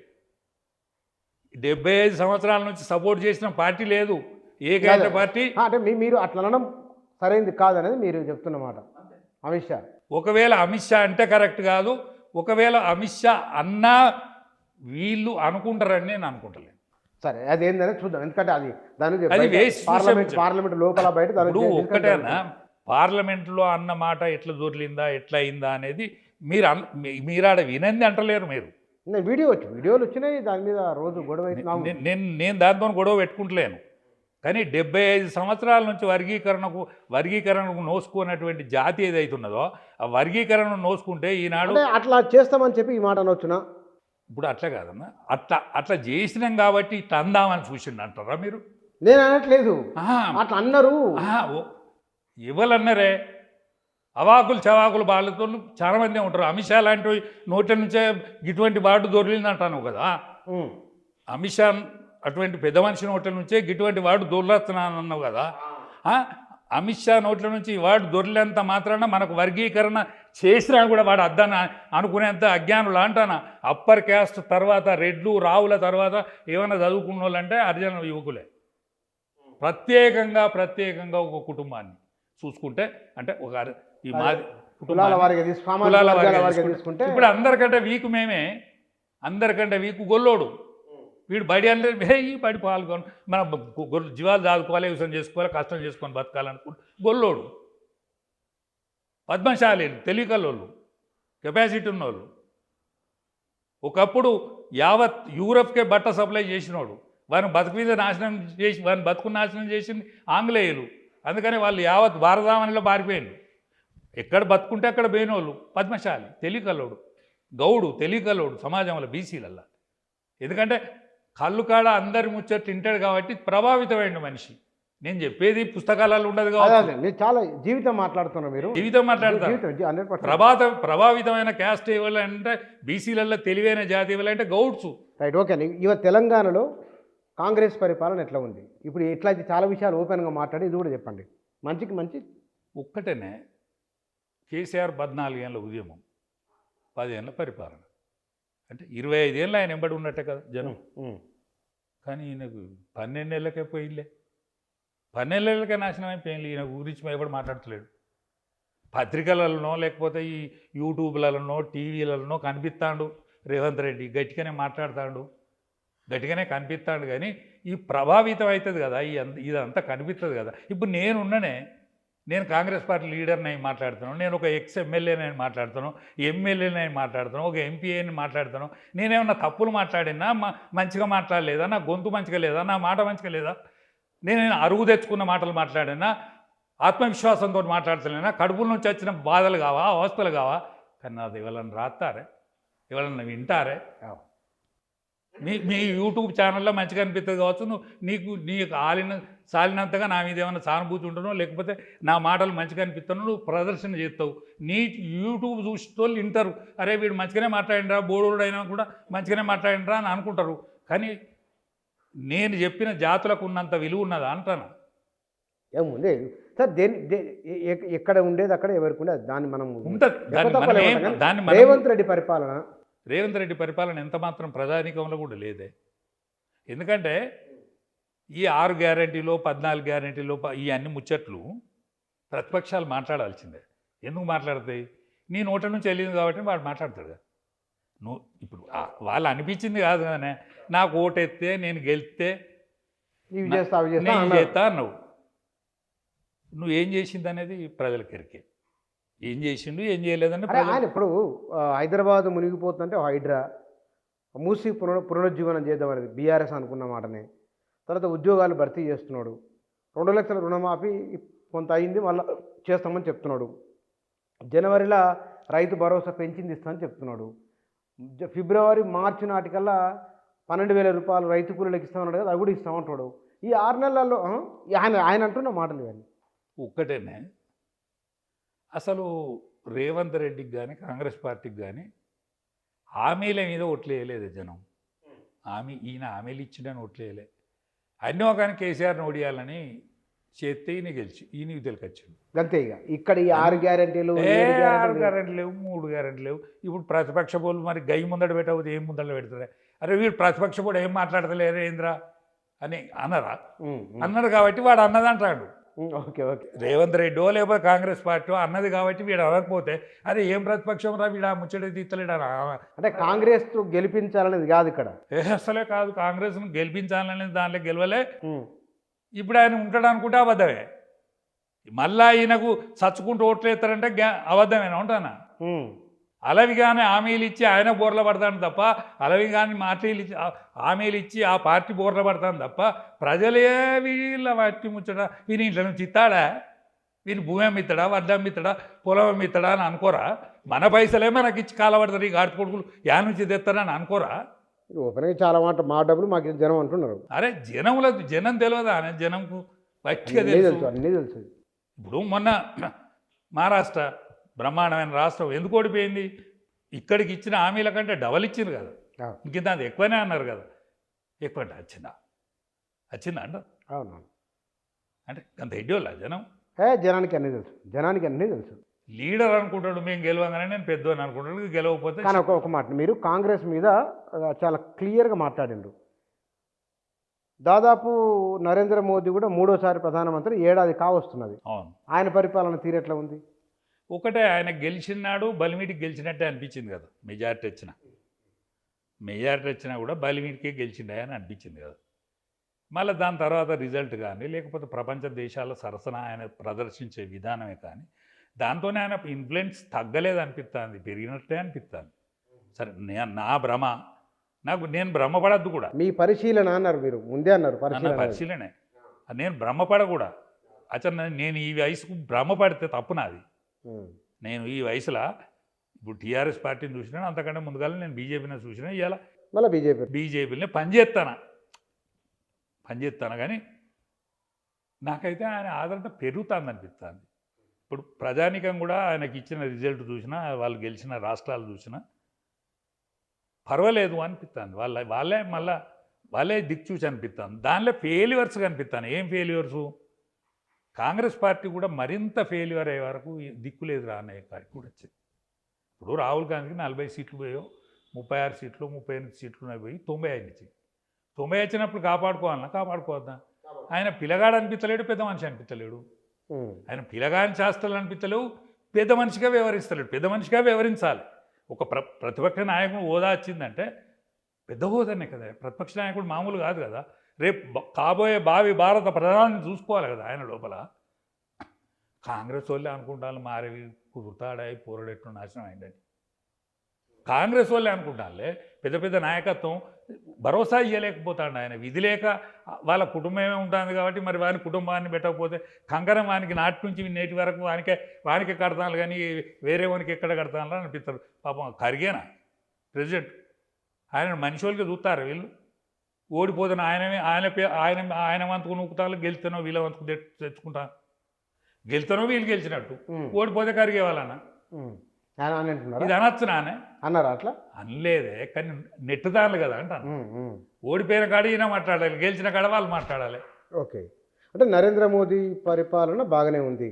75 సంవత్సరాల నుంచి సపోర్ట్ చేసిన పార్టీ లేదు, ఏకైక పార్టీ. అంటే మీరు అట్లా అనడం సరైనది కాదనేది మీరు చెప్తున్నమాట. అమిత్ షా ఒకవేళ అమిత్ షా అంటే కరెక్ట్ కాదు, ఒకవేళ అమిత్ షా అన్నా వీళ్ళు అనుకుంటారని నేను అనుకుంటలేను. సరే, అదేంటనే చూద్దాం, ఎందుకంటే అది పార్లమెంట్ లోపల బయట ఒక్కటేనా, పార్లమెంట్లో అన్న మాట ఎట్లా దొరికిందా, ఎట్లా అయిందా అనేది మీరు ఆడ వినంది అంటలేరు. మీరు వీడియోలు వచ్చినాయి, దాని మీద రోజు గొడవ. నేను దాంతో గొడవ పెట్టుకుంటలేను, కానీ 75 సంవత్సరాల నుంచి వర్గీకరణకు నోసుకున్నటువంటి జాతి ఏదైతున్నదో ఆ వర్గీకరణను నోసుకుంటే ఈనాడు అట్లా చేస్తామని చెప్పి ఈ మాట అనొచ్చునా? ఇప్పుడు అట్లా కాదన్నా, అట్లా చేసినాం కాబట్టి ఇట్లా అందామని చూసిండు అంటారా మీరు? నేను అనట్లేదు, అట్లా అన్నారు. ఎవరన్నారే? అవాకులు చవాకులు బాలతో చాలామంది ఉంటారు. అమిత్ షా లాంటి నోట్ల నుంచే ఇటువంటి వాడు దొరికిందంటాను కదా. అమిత్ షా అటువంటి పెద్ద మనిషి నోట్ల నుంచే ఇటువంటి వాడు దొరలుస్తున్నానన్నావు కదా. అమిత్ షా నోట్ల నుంచి వాడు దొరిలేంత మాత్రాన మనకు వర్గీకరణ చేసినా కూడా వాడు అద్దాన అనుకునేంత అజ్ఞానులు అంటానా? అప్పర్ క్యాస్ట్ తర్వాత రెడ్లు, రావుల తర్వాత ఏమైనా చదువుకున్న వాళ్ళంటే హరిజన యువకులే. ప్రత్యేకంగా ఒక కుటుంబాన్ని చూసుకుంటే, అంటే ఒక ఈ మాది తీసుకుంటే ఇప్పుడు అందరికంటే వీకు మేమే, అందరికంటే వీకు గొల్లోడు. వీడు బడి అంటే ఈ బడి పాల్గొని మన జీవాలు దాదుకోవాలి, వ్యవసాయం చేసుకోవాలి, కష్టం చేసుకొని బతకాలనుకుంటే గొల్లోడు. పద్మశాలి, తెలివికల్లోళ్ళు, కెపాసిటీ ఉన్నోళ్ళు. ఒకప్పుడు యావత్ యూరప్కే బట్ట సప్లై చేసినోడు, వారిని బతుకు మీద నాశనం చేసి, వారిని బతుకు నాశనం చేసింది ఆంగ్లేయులు. అందుకని వాళ్ళు యావత్ భారతావనిలో పారిపోయారు. ఎక్కడ బతుకుంటే అక్కడ పోయినోళ్ళు పద్మశాలి, తెలివికల్లోడు, గౌడు, తెలివికల్లోడు సమాజంలో బీసీలల్లా. ఎందుకంటే కళ్ళు కాడ అందరి ముచ్చట్లు తింటాడు కాబట్టి ప్రభావితమైన మనిషి. నేను చెప్పేది పుస్తకాలలో ఉండదు అదే కావచ్చు, అదే మీరు చాలా జీవితం మాట్లాడుతున్నారు మీరు. జీవితం మాట్లాడతాను. జీవితం 100%. ప్రభావితమైన క్యాస్ట్ ఇవ్వాలంటే బీసీలలో తెలివైన జాతి ఇవ్వాలంటే గౌడ్స్. రైట్, ఓకే అండి. ఇవాళ తెలంగాణలో కాంగ్రెస్ పరిపాలన ఎట్లా ఉంది ఇప్పుడు? ఎట్లా అయితే చాలా విషయాలు ఓపెన్గా మాట్లాడి ఇది కూడా చెప్పండి. మంచికి మంచి ఒక్కటేనే కేసీఆర్ 14 ఏళ్ళ ఉద్యమం, 10 ఏళ్ళ పరిపాలన, అంటే 25 ఏళ్ళు ఆయన ఎంబడి ఉన్నట్టే కదా జనం. కానీ ఈయనకు 12 ఏళ్ళకే పోయిలే, 12 ఏళ్ళకే నాశనం అయిపోయింది. ఈయన గురించి ఎవడు మాట్లాడతలేడు. పత్రికలలోనో లేకపోతే ఈ యూట్యూబ్లలోనో టీవీలలోనో కనిపిస్తాడు రేవంత్ రెడ్డి, గట్టిగానే మాట్లాడతాడు, గట్టిగానే కనిపిస్తాడు. కానీ ఈ ప్రభావితం అవుతుంది కదా, ఇదంతా కనిపిస్తుంది కదా. ఇప్పుడు నేను కాంగ్రెస్ పార్టీ లీడర్ని అయి మాట్లాడుతున్నాను, నేను ఒక ఎక్స్ ఎమ్మెల్యేని అని మాట్లాడుతాను, ఎమ్మెల్యేని అని మాట్లాడుతాను, ఒక ఎంపీ అని మాట్లాడుతాను. నేనేమన్నా తప్పులు మాట్లాడినా, మంచిగా మాట్లాడలేదా, నా గొంతు మంచిగా లేదా, నా మాట మంచిగా లేదా, నేను అరుగు తెచ్చుకున్న మాటలు మాట్లాడినా, ఆత్మవిశ్వాసంతో మాట్లాడతలేనా, కడుపుల నుంచి వచ్చిన బాధలు కావా, అవస్థలు కావా? కానీ నాది ఎవరన్నా రాస్తారే, ఎవరన్నా వింటారే? మీ యూట్యూబ్ ఛానల్లో మంచిగా అనిపిస్తుంది కావచ్చు, నీకు సాలినంతగా నా మీద ఏమైనా సానుభూతి ఉంటునో, లేకపోతే నా మాటలు మంచిగా అనిపిస్తానో నువ్వు ప్రదర్శన చేస్తావు. నీ యూట్యూబ్ చూసేటోళ్ళు వింటారు, అరే వీడు మంచిగానే మాట్లాడినరా, బోడోడు అయినా కూడా మంచిగానే మాట్లాడినరా అని అనుకుంటారు. కానీ నేను చెప్పిన జాతులకు ఉన్నంత విలువ ఉన్నదా అంటాను. ఏముంది సార్, ఎక్కడ ఉండేది అక్కడ ఎవరికి ఉండేది, దాన్ని మనం ఉంటుంది. రేవంత్ రెడ్డి పరిపాలన ఎంత మాత్రం ప్రజానీకంలో కూడా లేదే. ఎందుకంటే ఈ 6 గ్యారెంటీలో 14 గ్యారెంటీలో ఈ అన్ని ముచ్చట్లు ప్రతిపక్షాలు మాట్లాడాల్సిందే. ఎందుకు మాట్లాడతాయి? నీ నోట నుంచి వెళ్ళింది కాబట్టి వాడు మాట్లాడతాడు కదా. నువ్వు ఇప్పుడు వాళ్ళు అనిపించింది కాదు కానీ, నాకు ఓటెత్తే నేను గెలిస్తే నేను చేస్తా అన్నావు. నువ్వేం చేసింది అనేది ప్రజలకు ఎరికే. ఏం చేసిండు ఏం చేయలేదని ఆయన ఇప్పుడు హైదరాబాద్ మునిగిపోతుందంటే హైడ్రా, మూసి పునరుజ్జీవనం చేద్దామనేది బీఆర్ఎస్ అనుకున్న మాటనే. తర్వాత ఉద్యోగాలు భర్తీ చేస్తున్నాడు, 2 లక్షల రుణమాఫీ కొంత అయింది, మళ్ళీ చేస్తామని చెప్తున్నాడు. జనవరిలో రైతు భరోసా పెంచింది ఇస్తామని చెప్తున్నాడు. ఫిబ్రవరి మార్చి నాటికల్లా 12,000 రూపాయలు రైతు కూలీలకు ఇస్తామన్నాడు కదా, అది కూడా ఇస్తామంటాడు. ఈ 6 నెలల్లో ఆయన అంటున్న మాటలు ఇవన్నీ ఒక్కటేనే. అసలు రేవంత్ రెడ్డికి కానీ కాంగ్రెస్ పార్టీకి కానీ హామీల మీద ఓట్లు వేయలేదు జనం. ఈయన హామీలు ఇచ్చిండని ఓట్లు వేయలే. అన్నీ కానీ కేసీఆర్ని ఓడియాలని చేస్తే ఈయన గెలిచి ఈయనకి తెలికొచ్చింది అంతే. ఇక ఇక్కడ ఈ 6 గ్యారెంటీలు 6 గ్యారెంటీ లేవు, 3 గ్యారెంటీ లేవు. ఇప్పుడు ప్రతిపక్ష బోలు మరి గై ముందట పెట్టకపోతే ఏం ముందట పెడతారే? అరే వీడు ప్రతిపక్ష బోడు ఏం మాట్లాడతలేరే ఏంద్రా అని అన్నారు కాబట్టి వాడు అన్నదంటాడు. ఓకే ఓకే, రేవంత్ రెడ్డో లేకపోతే కాంగ్రెస్ పార్టీ అన్నది కాబట్టి వీడు అనకపోతే అరే ఏం ప్రతిపక్షం రా వీడు ఆ ముచ్చట తీస్తలేడు అంటే కాంగ్రెస్ గెలిపించాలనేది కాదు ఇక్కడ. అసలే కాదు, కాంగ్రెస్ను గెలిపించాలనేది దాంట్లో గెలవలే. ఇప్పుడు ఆయన ఉంటాడు అనుకుంటే అబద్ధమే. మళ్ళా ఈయనకు చచ్చుకుంటూ ఓట్లు వేస్తారంటే అబద్ధమేనా ఉంటానా? అలవి కానీ హామీలు ఇచ్చి ఆయన బోర్ల పడతాను తప్ప, అలవి కానీ మాటలు ఇచ్చి హామీలు ఇచ్చి ఆ పార్టీ బోర్ల పడతాను తప్ప, ప్రజలే వీళ్ళ వాటి ముచ్చట వీని ఇంట్లో నుంచి ఇస్తాడా, వీని భూమి అమ్మిస్తాడా, వడ్లు అమ్మిస్తాడా, పొలం అమ్మిస్తాడా అని అనుకోరా? మన పైసలే మనకి ఇచ్చి కాలపడతారు ఈ గాడి కొడుకులు, యా నుంచి తెస్తారని అనుకోరా? ఓపెన్గా చాలా మా డబ్బులు మాకు జనం అంటున్నారు. అరే జనం తెలియదా? జనంకు గట్టిగా తెలుసు, అన్నీ తెలుసు. ఇప్పుడు మొన్న మహారాష్ట్ర బ్రహ్మాండమైన రాష్ట్రం ఎందుకు ఓడిపోయింది? ఇక్కడికి ఇచ్చిన హామీల కంటే డబల్ ఇచ్చింది కదా, ఇంకింత అది ఎక్కువనే అన్నారు కదా. ఎక్కువ అంటే వచ్చిందా అంట? అవును. అంటే అంత ఎడ్డోళ్ళ జనం? జనానికి అన్నీ తెలుసు. లీడర్ అనుకుంటాడు మేము గెలవగానే నేను పెద్దోని అనుకుంటాడు, గెలవకపోతే. కానీ ఒక మాట, మీరు కాంగ్రెస్ మీద చాలా క్లియర్గా మాట్లాడిండ్రు. దాదాపు నరేంద్ర మోదీ కూడా 3వ ప్రధానమంత్రి, ఏడాది కావస్తున్నది. అవును. ఆయన పరిపాలన తీరెట్లా ఉంది? ఒకటే, ఆయన గెలిచినాడు బలిమీటికి గెలిచినట్టే అనిపించింది కదా. మెజారిటీ వచ్చినా కూడా బలిమీటికే గెలిచిండే అని అనిపించింది కదా. మళ్ళీ దాని తర్వాత రిజల్ట్ కానీ లేకపోతే ప్రపంచ దేశాల సరసన ఆయన ప్రదర్శించే విధానమే కానీ దాంతోనే ఆయన ఇన్ఫ్లుయెన్స్ తగ్గలేదు అనిపిస్తుంది, పెరిగినట్టే అనిపిస్తుంది. సరే నా భ్రమ, నేను భ్రమపడద్దు కూడా. మీ పరిశీలన అన్నారు, మీరు ముందే అన్నారు పరిశీలనే. నేను భ్రమపడకూడా. అచ్చా నేను ఈ వయసుకు భ్రమపడితే తప్పు నాది. నేను ఈ వయసులో ఇప్పుడు టీఆర్ఎస్ పార్టీని చూసినాను, అంతకంటే ముందుగా నేను బీజేపీని చూసినా, ఇవాళ మళ్ళీ బీజేపీని పనిచేస్తాను కానీ నాకైతే ఆయన ఆదరణ పెరుగుతుంది అనిపిస్తుంది. ఇప్పుడు ప్రజానికం కూడా ఆయనకి ఇచ్చిన రిజల్ట్ చూసినా, వాళ్ళు గెలిచిన రాష్ట్రాలు చూసినా పర్వాలేదు అనిపిస్తుంది. వాళ్ళే దిక్చూచి అనిపిస్తుంది. దానిలో ఫెయిల్యూర్స్ కనిపిస్తాను. ఏం ఫెయిల్యూర్సు? కాంగ్రెస్ పార్టీ కూడా మరింత ఫెయిల్యూర్ అయ్యే వరకు దిక్కు లేదు అనే కాడికి కూడా వచ్చింది. ఇప్పుడు రాహుల్ గాంధీకి 40 సీట్లు పోయో, 36 సీట్లు 38 సీట్లు పోయి 90 ఇచ్చి 90 వచ్చినప్పుడు కాపాడుకోవద్దా? ఆయన పిల్లగాడు అనిపించలేడు, పెద్ద మనిషి అనిపించలేడు. ఆయన పిల్లగాని శాస్త్రాలు అనిపించలేవు, పెద్ద మనిషిగా వ్యవహరిస్తలేడు. పెద్ద మనిషిగా వ్యవహరించాలి. ఒక ప్రతిపక్ష నాయకుడు హోదా వచ్చిందంటే పెద్ద హోదానే కదా. ప్రతిపక్ష నాయకుడు మామూలు కాదు కదా. రేపు కాబోయే భారత ప్రధాని చూసుకోవాలి కదా ఆయన లోపల. కాంగ్రెస్ వాళ్ళే అనుకుంటాను మారేవి కుదురుతాడాయి పోరడెట్టు నాశనం అయిందని. కాంగ్రెస్ వాళ్ళే అనుకుంటానులే. పెద్ద పెద్ద నాయకత్వం భరోసా ఇవ్వలేకపోతాడు ఆయన. విధి లేక వాళ్ళ కుటుంబమే ఉంటుంది కాబట్టి మరి వాని కుటుంబాన్ని పెట్టకపోతే కంకరం వానికి నాటి నుంచి నేటి వరకు వానికే కడతాను కానీ వేరే వానికి ఎక్కడ కడతాను అనిపిస్తారు. పాపం కరిగేనా ప్రెసిడెంట్? ఆయన మనిషి వాళ్ళకి చూస్తారు వీళ్ళు. ఓడిపోతున్న ఆయన వంతుకు నూకుతాను, గెలుతానో వీళ్ళ వంతుకు తెచ్చుకుంటాను. గెలుతానో వీళ్ళు గెలిచినట్టు, ఓడిపోతే కరిగే వాళ్ళన్నా ఇది అనొచ్చు నానే అన్నారు. అట్లా అనలేదే, కానీ నెట్టుదానులు కదా అంటాను. ఓడిపోయిన కాడ ఈయన మాట్లాడాలి, గెలిచిన కాడ వాళ్ళు మాట్లాడాలి. ఓకే, అంటే నరేంద్ర మోదీ పరిపాలన బాగానే ఉంది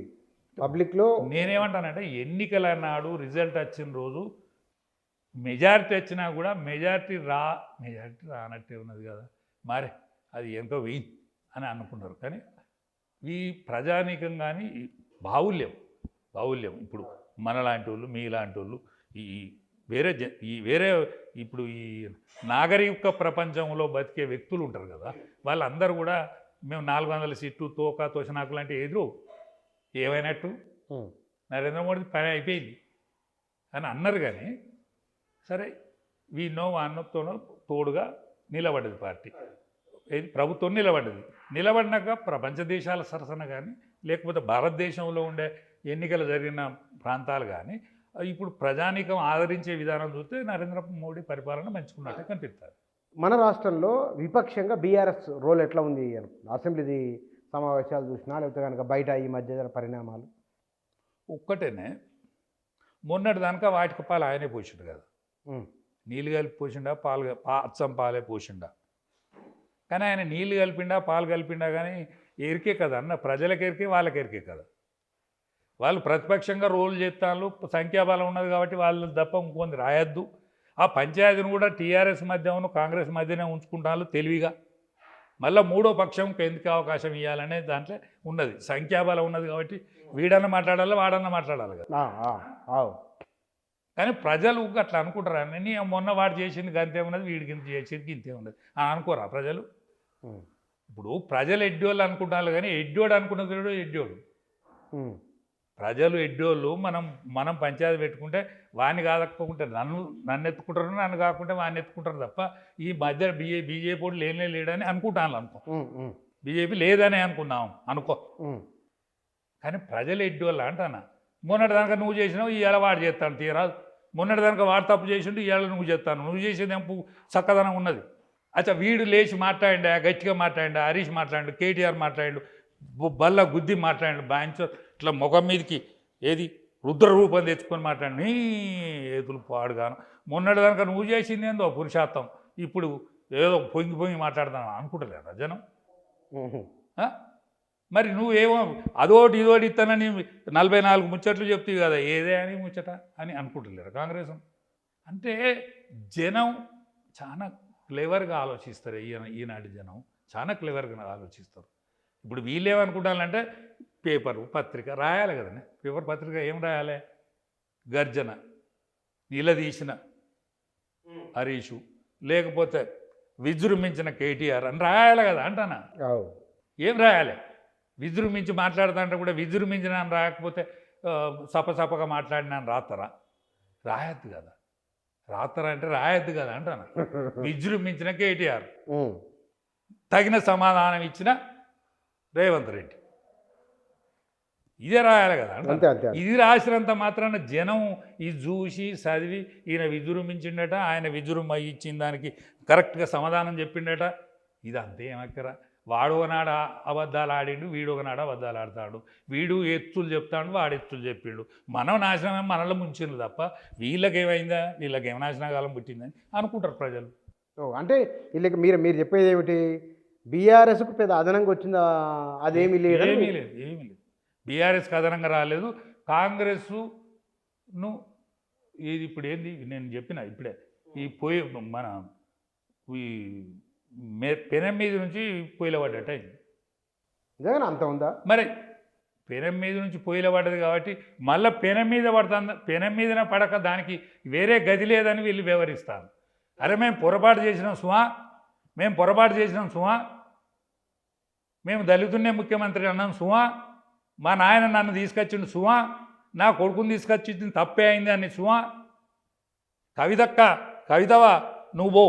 పబ్లిక్లో. నేనేమంటానంటే ఎన్నికల నాడు రిజల్ట్ వచ్చిన రోజు మెజారిటీ వచ్చినా కూడా మెజారిటీ రానట్టే ఉన్నది కదా. మరి అది ఎంతో వెయ్యి అని అనుకున్నారు. కానీ ఈ ప్రజానీకం కానీ బాహుల్యం ఇప్పుడు మనలాంటి వాళ్ళు, మీలాంటి వాళ్ళు, వేరే ఇప్పుడు ఈ నాగరిక ప్రపంచంలో బతికే వ్యక్తులు ఉంటారు కదా, వాళ్ళందరూ కూడా మేము 400 సీట్లు తోషనాకు లాంటి ఎదురు ఏమైనట్టు నరేంద్ర మోడీ పని అయిపోయింది అని అన్నారు. కానీ సరే వీనో అన్నతోనో తోడుగా నిలబడ్డది పార్టీ, ప్రభుత్వం నిలబడినాక ప్రపంచ దేశాల సరసన కానీ లేకపోతే భారతదేశంలో ఉండే ఎన్నికలు జరిగిన ప్రాంతాలు కానీ ఇప్పుడు ప్రజానీకం ఆదరించే విధానం చూస్తే నరేంద్ర మోడీ పరిపాలన మంచుకున్నట్టే కనిపిస్తుంది. మన రాష్ట్రంలో విపక్షంగా బీఆర్ఎస్ రోల్ ఎట్లా ఉంది? అసెంబ్లీ సమావేశాలు చూసినా లేకపోతే కనుక బయట ఈ మధ్య పరిణామాలు ఒక్కటేనే. మొన్నటి దానిక వాటికి పాలు ఆయనే పోసిండు కదా. నీళ్ళు కలిపి పోసిండా, అచ్చం పాలే పోసిండా. కానీ ఆయన నీళ్ళు కలిపిండా పాలు కలిపిండా కానీ ఎరికే కదా అన్న, ప్రజలకు ఎరికే, వాళ్ళకి ఎరికే కదా. వాళ్ళు ప్రతిపక్షంగా రోల్ చేస్తాను, సంఖ్యాబలం ఉన్నది కాబట్టి వాళ్ళు తప్ప ఇంకొంది రాయొద్దు. ఆ పంచాయతీని కూడా టీఆర్ఎస్ మధ్యను కాంగ్రెస్ మధ్యనే ఉంచుకుంటాను తెలివిగా. మళ్ళీ మూడో పక్షంకి ఎందుకు అవకాశం ఇవ్వాలనే దాంట్లో ఉన్నది. సంఖ్యాబలం ఉన్నది కాబట్టి వీడన్నా మాట్లాడాలి, వాడన్నా మాట్లాడాలి కదా. కానీ ప్రజలు అట్లా అనుకుంటారు. అన్నీ మొన్న వాడు చేసింది గంతే ఉన్నది, వీడికి ఇంత చేసేది ఇంతే ఉన్నది అని అనుకోరా ప్రజలు? ఇప్పుడు ప్రజలు ఎడ్డోళ్ళు అనుకుంటారు కానీ ఎడ్డోడు అనుకున్నది ఎడ్డోడు. ప్రజలు ఎడ్డోళ్ళు. మనం పంచాయతీ పెట్టుకుంటే వాడిని కాదకపోకుంటే నన్ను ఎత్తుకుంటారు, నన్ను కాకుంటే వాడిని ఎత్తుకుంటారు తప్ప ఈ మధ్య బీజేపీ లేడని అనుకుంటాను. బీజేపీ లేదని అనుకో. కానీ ప్రజలు ఎడ్డోళ్ళు అంటానా. మొన్నటి దానిక నువ్వు చేసినావు, ఇవాళ వాడు చేస్తాను తీరాదు. మొన్నటి దానిక వాడు తప్పు చేసిండు, ఇవాళ నువ్వు చేస్తాను. నువ్వు చేసేది ఏం చక్కదనం ఉన్నది. అచ్చా వీడు లేచి మాట్లాడిండా, గట్టిగా మాట్లాడిండా, హరీష్ మాట్లాడు, కేటీఆర్ మాట్లాడు, బల్ల గుద్ది మాట్లాడు, బాయించో ఇట్లా ముఖం మీదకి ఏది రుద్ర రూపం తెచ్చుకొని మాట్లాడు, నీ ఏదులు పాడుగాను. మొన్నటి దానిక నువ్వు చేసింది ఏందో పురుషార్థం, ఇప్పుడు ఏదో పొంగి మాట్లాడదాం అనుకుంటలేరా జనం? మరి నువ్వేమో అదోటి ఇదోటి ఇస్తానని 44 ముచ్చట్లు చెప్తావు కదా, ఏదే అని ముచ్చట అని అనుకుంటలేరు కాంగ్రెస్. అంటే జనం చాలా క్లెవర్గా ఆలోచిస్తారు. ఈనాటి జనం చాలా క్లెవర్గా ఆలోచిస్తారు. ఇప్పుడు వీళ్ళేమనుకుంటారంటే పత్రిక రాయాలి కదండి. పేపర్ పత్రిక ఏం రాయాలి? గర్జన, నిలదీసిన హరీషు, లేకపోతే విజృంభించిన కేటీఆర్ అని రాయాలి కదా అంటానా. ఏం రాయాలి? విజృంభించి మాట్లాడుతుంటే కూడా విజృంభించిన అని రాకపోతే సపసపగా మాట్లాడినా రాస్తారా? రాయద్దు కదా. రాస్తారా అంటే రాయద్దు కదా అంటాను. విజృంభించిన కేటీఆర్, తగిన సమాధానం ఇచ్చిన రేవంత్ రెడ్డి, ఇదే రాయాలి కదా అంటే. ఇది రాసినంత మాత్రాన జనం ఇది చూసి చదివి ఈయన విజృంభించిండట, ఆయన ఇచ్చిన దానికి కరెక్ట్గా సమాధానం చెప్పిండట, ఇది అంతే ఏమక్కరా. వాడు ఒకనాడు అబద్ధాలు ఆడిండు, వీడు ఒకనాడు అబద్ధాలు ఆడతాడు, వీడు ఎత్తులు చెప్తాడు, వాడు ఎత్తులు చెప్పిండు. మనం నాశనమే మనలో ముంచిండు తప్ప వీళ్ళకేమైందా, వీళ్ళకేం నాశనకాలం పుట్టిందని అనుకుంటారు ప్రజలు. అంటే వీళ్ళకి మీరు చెప్పేది ఏమిటి, బీఆర్ఎస్కు పెద్ద అదనంగా వచ్చిందా? అదేమీ లేదు, ఏమీ లేదు, ఏమీ లేదు. బీఆర్ఎస్కి అదనంగా రాలేదు. కాంగ్రెస్ను ఇది ఇప్పుడు ఏంది నేను చెప్పిన ఇప్పుడే, ఈ మన ఈ పెనం మీద నుంచి పొయ్యిల పడ్డట్టు అయింది. నిజంగా అంత ఉందా? మరి పెనం మీద నుంచి పొయ్యిల పడ్డది కాబట్టి మళ్ళీ పెనం మీద పడుతుంది. పెనం మీదనే పడక దానికి వేరే గది లేదని వీళ్ళు వివరిస్తారు. అరే మేము పొరపాటు చేసినాం సుమా, మేము పొరపాటు చేసినాం సుమా, మేము దళితున్నే ముఖ్యమంత్రి అన్నాం సుమా, మా నాయన నన్ను తీసుకొచ్చిండు సుమా, నా కొడుకుని తీసుకొచ్చింది తప్పే అయింది అని సుమా. కవితవా నువ్వు పో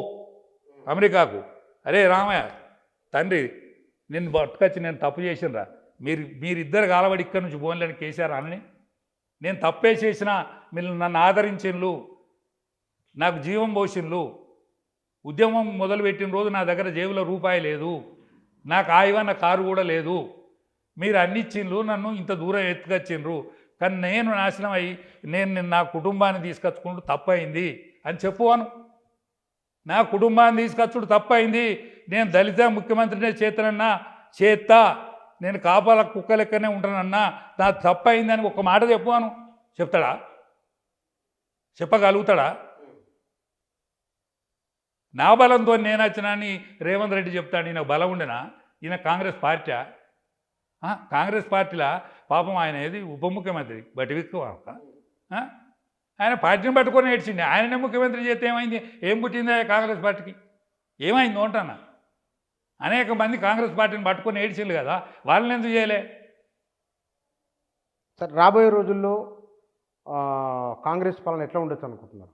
అమెరికాకు. అరే రామయ్య తండ్రి నిన్ను పట్టుకొచ్చి నేను తప్పు చేసినరా, మీరిద్దరు కాలబడి ఇక్కడి నుంచి పోన్లేని కేసీఆర్ అని, నేను తప్పే చేసినా మీరు నన్ను ఆదరించిండ్లు, నాకు జీవం పోసిండ్లు, ఉద్యమం మొదలుపెట్టిన రోజు నా దగ్గర జేబులో రూపాయి లేదు, నాకు ఆయివన్న కారు కూడా లేదు, మీరు అన్ని ఇచ్చిండ్రు, నన్ను ఇంత దూరం ఎత్తుకొచ్చిండ్రు, కానీ నేను నాశనం అయ్యి నేను నా కుటుంబాన్ని తీసుకొచ్చుకుంటూ తప్పయింది అని చెప్పువాను. నా కుటుంబాన్ని తీసుకొచ్చుడు తప్పయింది, నేను దళిత ముఖ్యమంత్రినే చేతనన్నా చేత్తా, నేను కాపాల కుక్క లెక్కనే ఉంటానన్నా, నా తప్పయిందని ఒక మాట చెప్పువాను. చెప్తాడా? చెప్పగలుగుతాడా? నా బలంతో నేను వచ్చినా అని రేవంత్ రెడ్డి చెప్తాడు. ఈయన బలం ఉండేనా? ఈయన కాంగ్రెస్ పార్టీ, కాంగ్రెస్ పార్టీలో పాపం ఆయన ఏది ఉప ముఖ్యమంత్రి బట్టి విక్కువాక ఆయన పార్టీని పట్టుకొని ఏడ్చిండి. ఆయననే ముఖ్యమంత్రి చేస్తే ఏమైంది? ఏం పుట్టిందా కాంగ్రెస్ పార్టీకి? ఏమైంది అంటానా? అనేక మంది కాంగ్రెస్ పార్టీని పట్టుకొని ఏడ్చిండు కదా, వాళ్ళని ఎందుకు చేయలే? సార్ రాబోయే రోజుల్లో కాంగ్రెస్ పాలన ఎట్లా ఉండొచ్చు అనుకుంటున్నారు?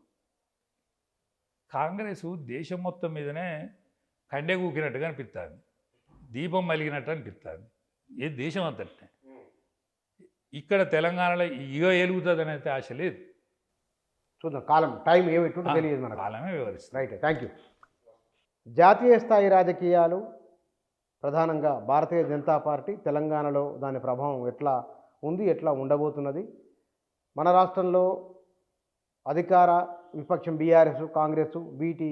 కాంగ్రెస్ దేశం మొత్తం మీదనే కండె కూకినట్టుగా అనిపిస్తుంది, దీపం మలిగినట్టు అనిపిస్తుంది. ఏ దేశం అంతటే ఇక్కడ తెలంగాణలో ఇగ ఎలుగుతుంది అయితే ఆశ లేదు. చూద్దాం, కాలం టైం ఏమిటో తెలియదు మనకు, కాలమే వివరిస్తుంది. Right, thank you. జాతీయ స్థాయి రాజకీయాలు, ప్రధానంగా భారతీయ జనతా పార్టీ తెలంగాణలో దాని ప్రభావం ఎట్లా ఉంది, ఎట్లా ఉండబోతున్నది, మన రాష్ట్రంలో అధికార విపక్షం బీఆర్ఎస్ కాంగ్రెస్ వీటి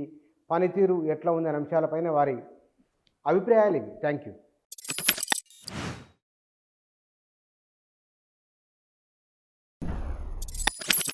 పనితీరు ఎట్లా ఉంది అనే అంశాలపైన వారి అభిప్రాయాలు ఇవి. Thank you.